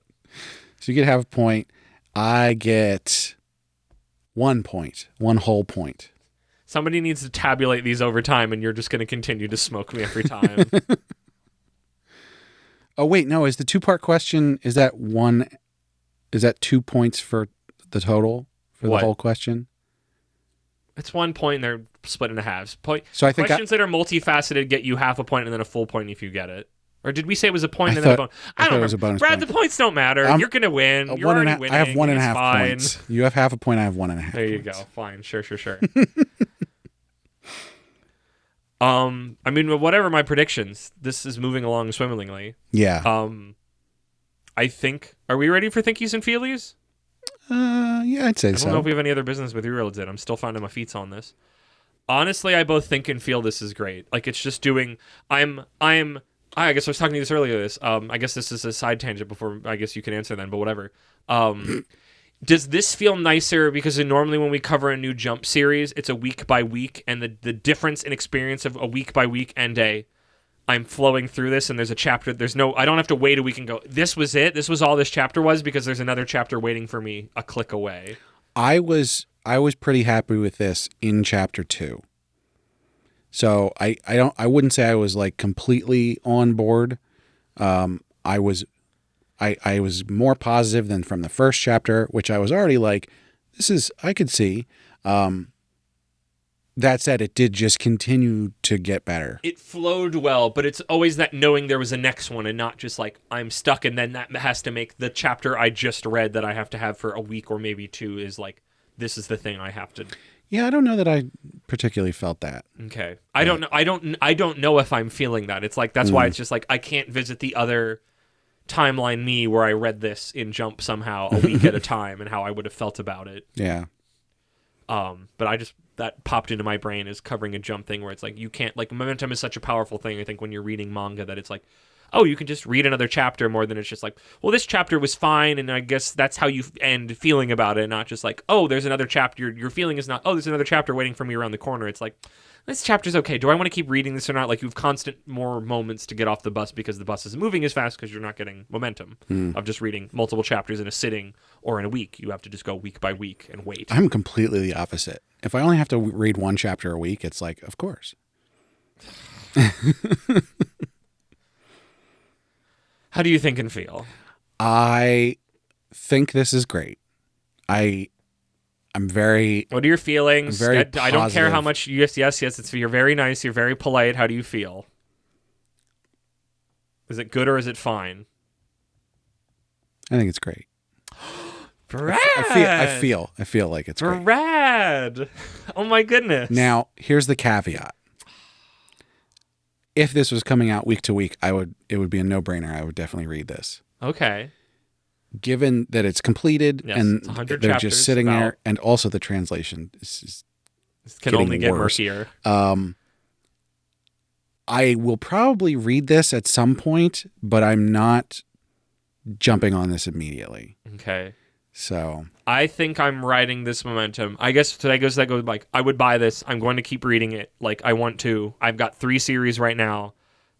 So you get half a point. I get 1 point, 1 whole point. Somebody needs to tabulate these over time, and you're just going to continue to smoke me every time. Oh, wait, no. Is the two-part question, is that 2 points for the total for the whole question? It's 1 point, and they're split into halves. So I think questions that are multifaceted get you half a point and then a full point if you get it. Or did we say it was a point I and then a thought- bonus? I I thought don't it was know. a bonus Brad, point. the points don't matter. You're going to win. You're already winning. I have 1.5 It's fine. points. You have half a point. I have 1.5 There you points. go. Fine. Sure. I mean, whatever my predictions, this is moving along swimmingly. Yeah. I think. Are we ready for Thinkies and Feelies? Yeah, I'd say I don't so. know if we have any other business with reels in. I'm still finding my feet on this. Honestly, I both think and feel this is great. Like it's just doing. I guess I was talking to you this earlier. I guess this is a side tangent. Before I guess you can answer then, but whatever. Does this feel nicer because normally when we cover a new Jump series, it's a week by week, and the difference in experience of a week by week and I'm flowing through this and there's a chapter. I don't have to wait a week and go, this was it. This was all this chapter was because there's another chapter waiting for me a click away. I was pretty happy with this in chapter 2. So I wouldn't say I was like completely on board. I was more positive than from the first chapter, which I was already like, I could see. That said, it did just continue to get better. It flowed well, but it's always that knowing there was a next one and not just like I'm stuck and then that has to make the chapter I just read that I have to have for a week or maybe 2 is like, this is the thing I have to. Yeah, I don't know that I particularly felt that. Okay. I don't know. I don't know if I'm feeling that. It's like, that's why it's just like, I can't visit the other timeline me where I read this in Jump somehow a week at a time and how I would have felt about it. Yeah. But that popped into my brain as covering a Jump thing where it's like, you can't, like, momentum is such a powerful thing. I think when you're reading manga that it's like, oh, you can just read another chapter more than it's just like, well, this chapter was fine. And I guess that's how you end feeling about it. Not just like, oh, there's another chapter. Your feeling is not, oh, there's another chapter waiting for me around the corner. It's like, this chapter's okay. Do I want to keep reading this or not? Like, you have constant more moments to get off the bus because the bus isn't moving as fast because you're not getting momentum of just reading multiple chapters in a sitting or in a week. You have to just go week by week and wait. I'm completely the opposite. If I only have to read 1 chapter a week, it's like, of course. How do you think and feel? I think this is great. I'm very. What are your feelings? Very I don't care how positive. much. Yes. You're very nice. You're very polite. How do you feel? Is it good or is it fine? I think it's great. Brad. I feel like it's great. Brad. Oh my goodness. Now, here's the caveat. If this was coming out week to week, it would be a no-brainer. I would definitely read this. Okay. Given that it's completed and it's they're just sitting there, and also the translation is can only get worse. murkier. I will probably read this at some point, but I'm not jumping on this immediately. Okay. So I think I'm riding this momentum. I guess today goes like, I would buy this. I'm going to keep reading it. Like, I want to. I've got 3 series right now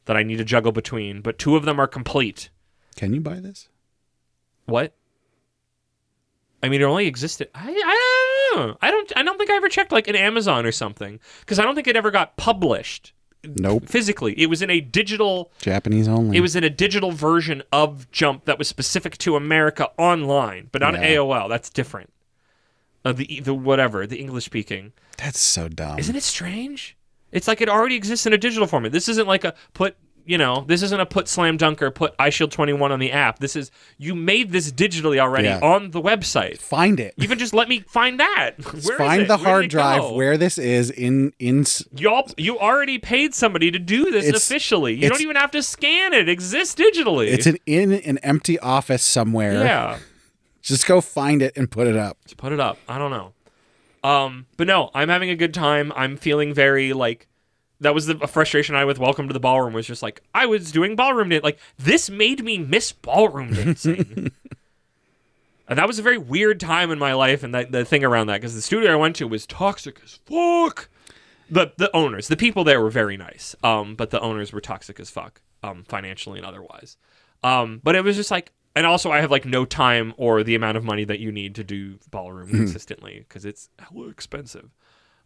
that I need to juggle between, but 2 of them are complete. Can you buy this? What? I mean, it only existed. I don't know. I don't think I ever checked like an Amazon or something, because I don't think it ever got published. Nope. Physically, it was in a digital Japanese only. It was in a digital version of Jump that was specific to America online, but not AOL. That's different. The English speaking. That's so dumb. Isn't it strange? It's like it already exists in a digital format. This isn't like this isn't a put Slam Dunk or put iShield 21 on the app. This is, you made this digitally already on the website. Find it. Even just let me find that. Find the hard drive where this is in. You already paid somebody to do this officially. You don't even have to scan it. It exists digitally. It's in an empty office somewhere. Yeah. Just go find it and put it up. Just put it up. I don't know. But no, I'm having a good time. I'm feeling very like, that was a frustration I had with Welcome to the Ballroom, was just like, I was doing ballroom dance. Like, this made me miss ballroom dancing. And that was a very weird time in my life, and the thing around that, because the studio I went to was toxic as fuck. The owners, the people there were very nice, but the owners were toxic as fuck, financially and otherwise. But it was just like, and also I have like no time or the amount of money that you need to do ballroom consistently, because it's hella expensive.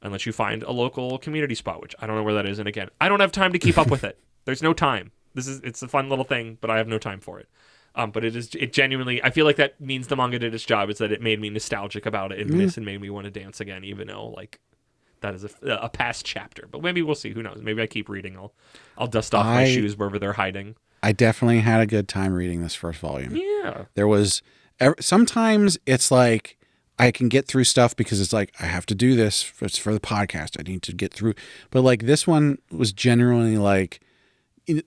Unless you find a local community spot, which I don't know where that is. And again, I don't have time to keep up with it. There's no time. It's a fun little thing, but I have no time for it. But it genuinely, I feel like that means the manga did its job, is that it made me nostalgic about it and made me want to dance again, even though like that is a past chapter. But maybe we'll see. Who knows? Maybe I keep reading. I'll dust off my shoes wherever they're hiding. I definitely had a good time reading this first volume. Yeah. There was, sometimes it's like, I can get through stuff because it's like, I have to do this. It's for the podcast. I need to get through. But like this one was generally like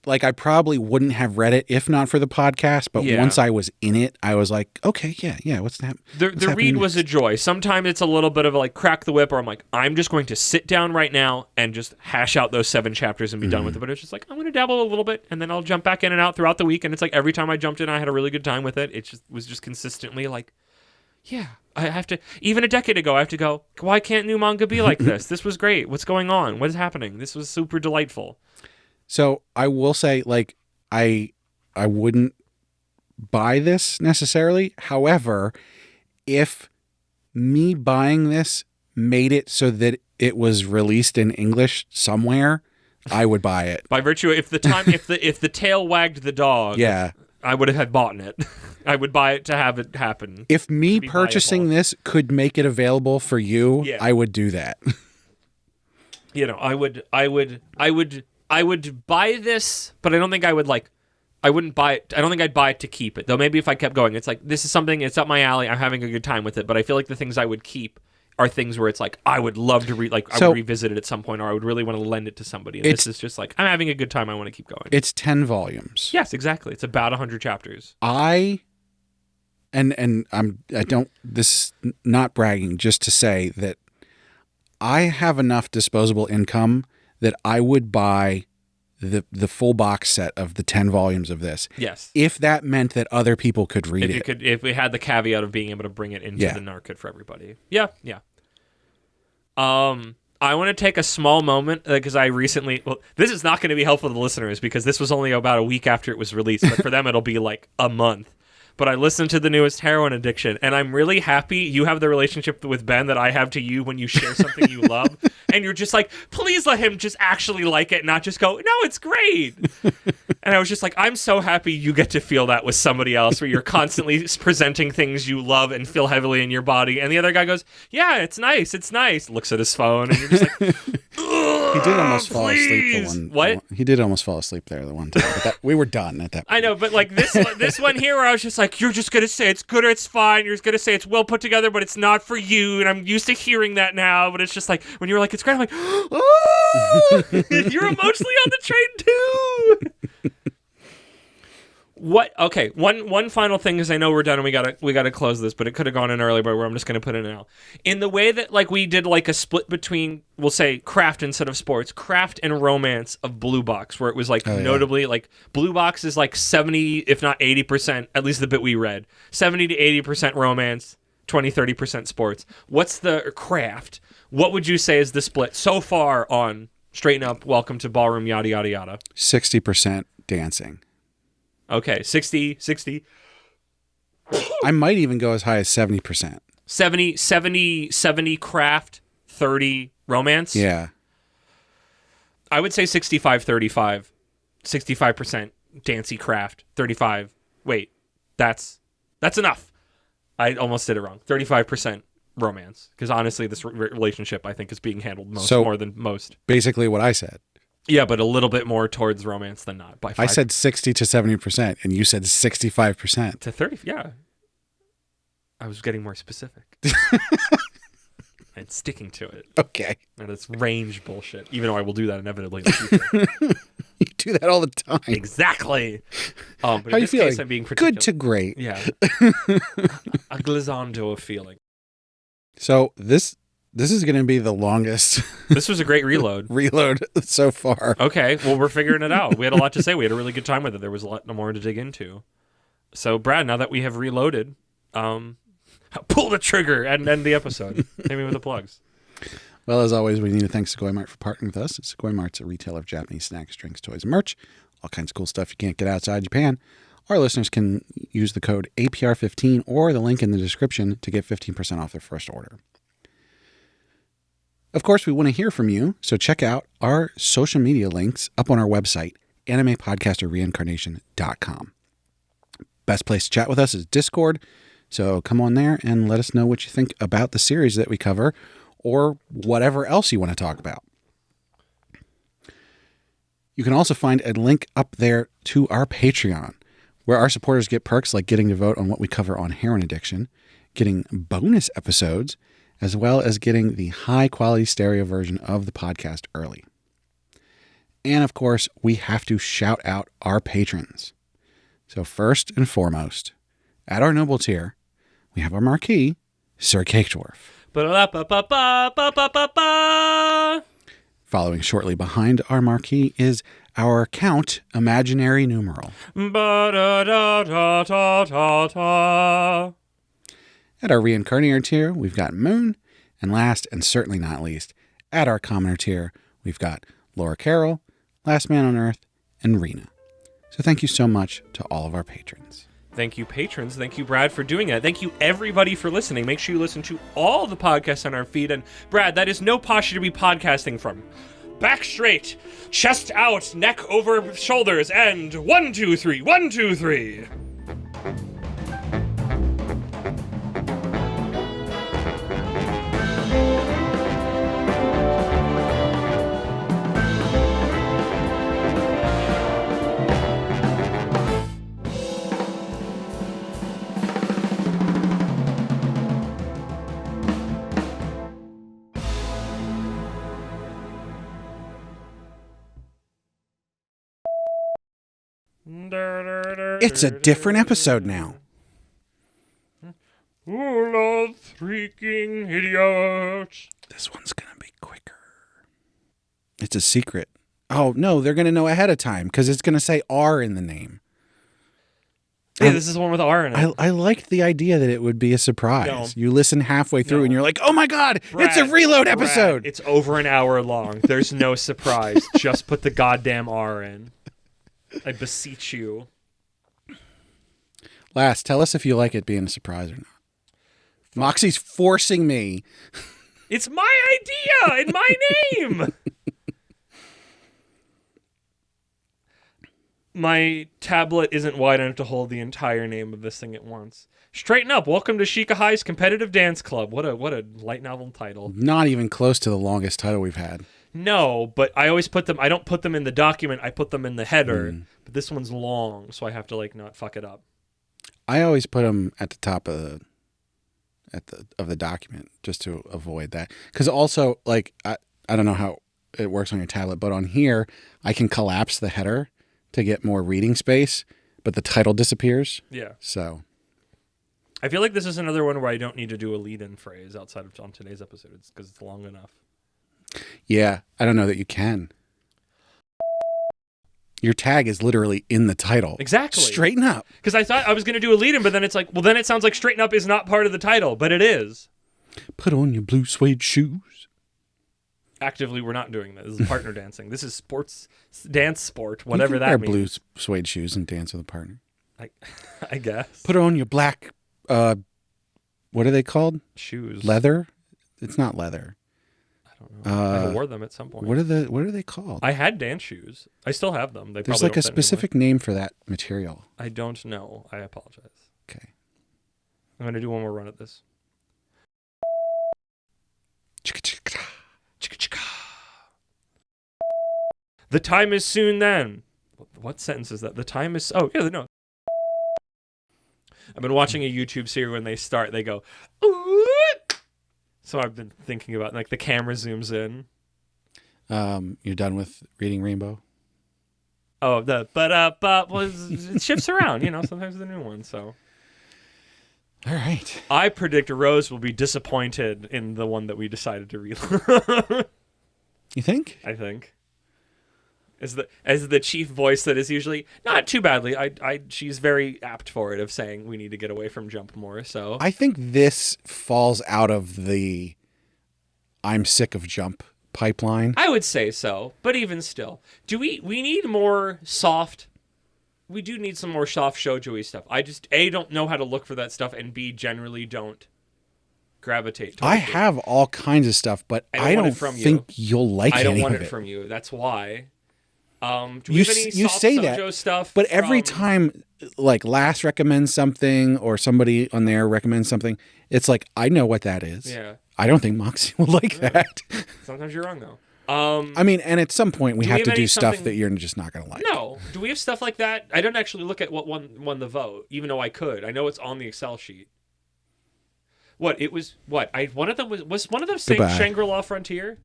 I probably wouldn't have read it if not for the podcast. But once I was in it, I was like, okay, yeah. What's that? The read was a joy. Sometimes it's a little bit of like crack the whip, or I'm like, I'm just going to sit down right now and just hash out those 7 chapters and be done with it. But it's just like, I'm going to dabble a little bit and then I'll jump back in and out throughout the week. And it's like every time I jumped in, I had a really good time with it. It just was just consistently like, yeah, I have to, even a decade ago, I have to go, why can't new manga be like this? This was great. What's going on? What is happening? This was super delightful. So I will say, like, I wouldn't buy this necessarily. However, if me buying this made it so that it was released in English somewhere, I would buy it. By virtue, if the tail wagged the dog, I would have bought it. I would buy it to have it happen. If me purchasing this could make it available for you, I would do that. I would buy this, but I don't think I would like. I wouldn't buy it. I don't think I'd buy it to keep it, though. Maybe if I kept going, it's like, this is something. It's up my alley. I'm having a good time with it. But I feel like the things I would keep are things where it's like, I would love to I would revisit it at some point, or I would really want to lend it to somebody. And this is just like, I'm having a good time. I want to keep going. It's 10 volumes. Yes, exactly. It's about 100 chapters. This is not bragging, just to say that I have enough disposable income that I would buy the full box set of the 10 volumes of this. Yes. If that meant that other people could read it. If we had the caveat of being able to bring it into the market for everybody. Yeah. I want to take a small moment, because I recently, this is not going to be helpful to the listeners because this was only about a week after it was released, but for them it'll be like a month. But I listened to the newest Heroin Addiction, and I'm really happy you have the relationship with Ben that I have to you when you share something you love, and you're just like, please let him just actually like it, not just go, no, it's great. And I was just like, I'm so happy you get to feel that with somebody else, where you're constantly presenting things you love and feel heavily in your body, and the other guy goes, yeah, it's nice, looks at his phone, and you're just like, he did almost fall asleep the one. What? He did almost fall asleep there the one time, but we were done at that point. I know, but like this one here, where I was just like, like, you're just going to say it's good or it's fine. You're just going to say it's well put together, but it's not for you. And I'm used to hearing that now. But it's just like, when you're like, it's great, I'm like, oh, you're emotionally on the train too. Okay, one final thing, is I know we're done and we gotta close this, but it could have gone in earlier, but I'm just gonna put it now. In the way that like we did like a split between, we'll say craft instead of sports, craft and romance of Blue Box, where it was like notably like Blue Box is like 70, if not 80%, at least the bit we read, 70 to 80% romance, 20-30% sports. What's the craft? What would you say is the split so far on Straighten Up, Welcome to Ballroom, yada yada yada? 60% dancing. Okay, 60. I might even go as high as 70%. 70 craft, 30 romance? Yeah. I would say 65-35. 65% dancey craft, 35. Wait, that's enough. I almost did it wrong. 35% romance. Because honestly, this relationship, I think, is being handled more than most. Basically what I said. Yeah, but a little bit more towards romance than not. By 5. I said 60 to 70%, and you said 65%. To 30, yeah. I was getting more specific. And sticking to it. Okay. And it's range bullshit, even though I will do that inevitably in the future. You do that all the time. Exactly. But How are you feeling? Case, I'm being particular. Good to great. Yeah. A glissando of feeling. So this is going to be the longest. This was a great reload. So far. Okay, well, we're figuring it out. We had a lot to say. We had a really good time with it. There was a lot more to dig into. So, Brad, now that we have reloaded, pull the trigger and end the episode. Hit me with the plugs. Well, as always, we need to thank Sugoi Mart for partnering with us. Sugoi Mart's a retailer of Japanese snacks, drinks, toys, and merch. All kinds of cool stuff you can't get outside Japan. Our listeners can use the code APR15 or the link in the description to get 15% off their first order. Of course, we want to hear from you, so check out our social media links up on our website, animepodcasterreincarnation.com. Best place to chat with us is Discord, so come on there and let us know what you think about the series that we cover or whatever else you want to talk about. You can also find a link up there to our Patreon, where our supporters get perks like getting to vote on what we cover on heroin addiction, getting bonus episodes, as well as getting the high-quality stereo version of the podcast early. And, of course, we have to shout out our patrons. So first and foremost, at our noble tier, we have our marquee, Sir Cake Dwarf. Following shortly behind our marquee is our Count Imaginary Numeral. At our Reincarnator tier, we've got Moon. And last, and certainly not least, at our Commoner tier, we've got Laura Carroll, Last Man on Earth, and Rena. So thank you so much to all of our patrons. Thank you, patrons. Thank you, Brad, for doing that. Thank you, everybody, for listening. Make sure you listen to all the podcasts on our feed. And, Brad, that is no posture to be podcasting from. Back straight, chest out, neck over shoulders, and 1, 2, 3, 1, 2, 3. It's a different episode now. Oh, freaking idiots. This one's going to be quicker. It's a secret. Oh, no, they're going to know ahead of time because it's going to say R in the name. Hey, this is the one with R in it. I liked the idea that it would be a surprise. No. You listen halfway through and you're like, oh my God, Brad, it's a reload episode. Brad, it's over an hour long. There's no surprise. Just put the goddamn R in. I beseech you. Last, tell us if you like it being a surprise or not. Moxie's forcing me. It's my idea in my name. My tablet isn't wide enough to hold the entire name of this thing at once. Straighten Up. Welcome to Shika High's Competitive Dance Club. What a light novel title. Not even close to the longest title we've had. No, but I always put them. I don't put them in the document. I put them in the header. But this one's long, so I have to not fuck it up. I always put them at the top of the document just to avoid that. Because also, like, I don't know how it works on your tablet, but on here, I can collapse the header to get more reading space, but the title disappears. Yeah. So I feel like this is another one where I don't need to do a lead-in phrase outside of on today's episode because it's long enough. Yeah, I don't know that you can. Your tag is literally in the title. Exactly. Straighten up. Because I thought I was going to do a lead-in, but then it's like, well, then it sounds like straighten up is not part of the title, but it is. Put on your blue suede shoes. Actively, we're not doing this. This is partner dancing. This is dance sport, whatever that means. Wear blue suede shoes and dance with a partner. I guess. Put on your black, what are they called? Shoes. Leather? It's not leather. I don't know. I wore them at some point. What are they called? I had dance shoes. I still have them. There's like a specific name for that material. I don't know. I apologize. Okay. I'm going to do one more run at this. The time is soon then. What sentence is that? The time is... Oh, yeah, no. I've been watching a YouTube series when they start, they go... Ooh! So I've been thinking about, like, the camera zooms in. You're done with reading Rainbow? Oh, it shifts around, sometimes the new one, so... All right. I predict Rose will be disappointed in the one that we decided to read. You think? I think. As the chief voice that is usually not too badly. She's very apt for it of saying we need to get away from Jump more. So I think this falls out of the I'm sick of Jump pipeline. I would say so, but even still, we need more soft. We do need some more soft shoujo-y stuff. I just A, don't know how to look for that stuff, and B, generally don't gravitate towards I have all kinds of stuff, but I don't think you'll like any of it. I don't want it from you. That's why. Do we have any soft shoujo stuff? But every time, like, Lass recommends something or somebody on there recommends something, it's like, I know what that is. Yeah. I don't think Moxie will like that. Sometimes you're wrong, though. I mean, and at some point we have to do stuff that you're just not going to like. No. Do we have stuff like that? I don't actually look at what won the vote, even though I could. I know it's on the Excel sheet. What? It was what? One of them was one of them saying Shangri-La Frontier?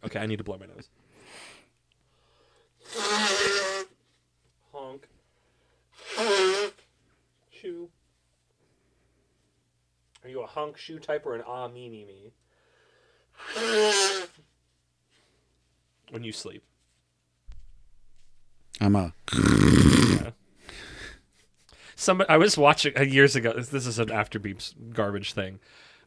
Okay, I need to blow my nose. Honk. Shoe. Are you a honk shoe type or an me? When you sleep. I'm a... Yeah. I was watching years ago, this is an Afterbeeps garbage thing,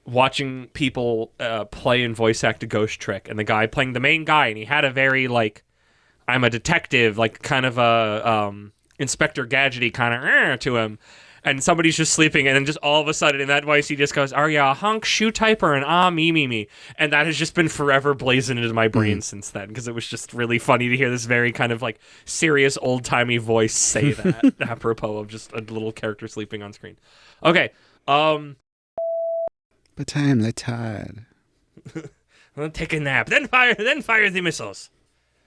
watching people play and voice act a ghost trick, and the guy playing the main guy, and he had a very, like, I'm a detective, like, kind of a Inspector Gadgety kind of to him. And somebody's just sleeping, and then just all of a sudden, in that voice, he just goes, "Are you a hunk shoe type or an me?" And that has just been forever blazoned into my brain since then, because it was just really funny to hear this very kind of like serious old timey voice say that, apropos of just a little character sleeping on screen. Okay. But I'm tired. I'll take a nap, then fire the missiles.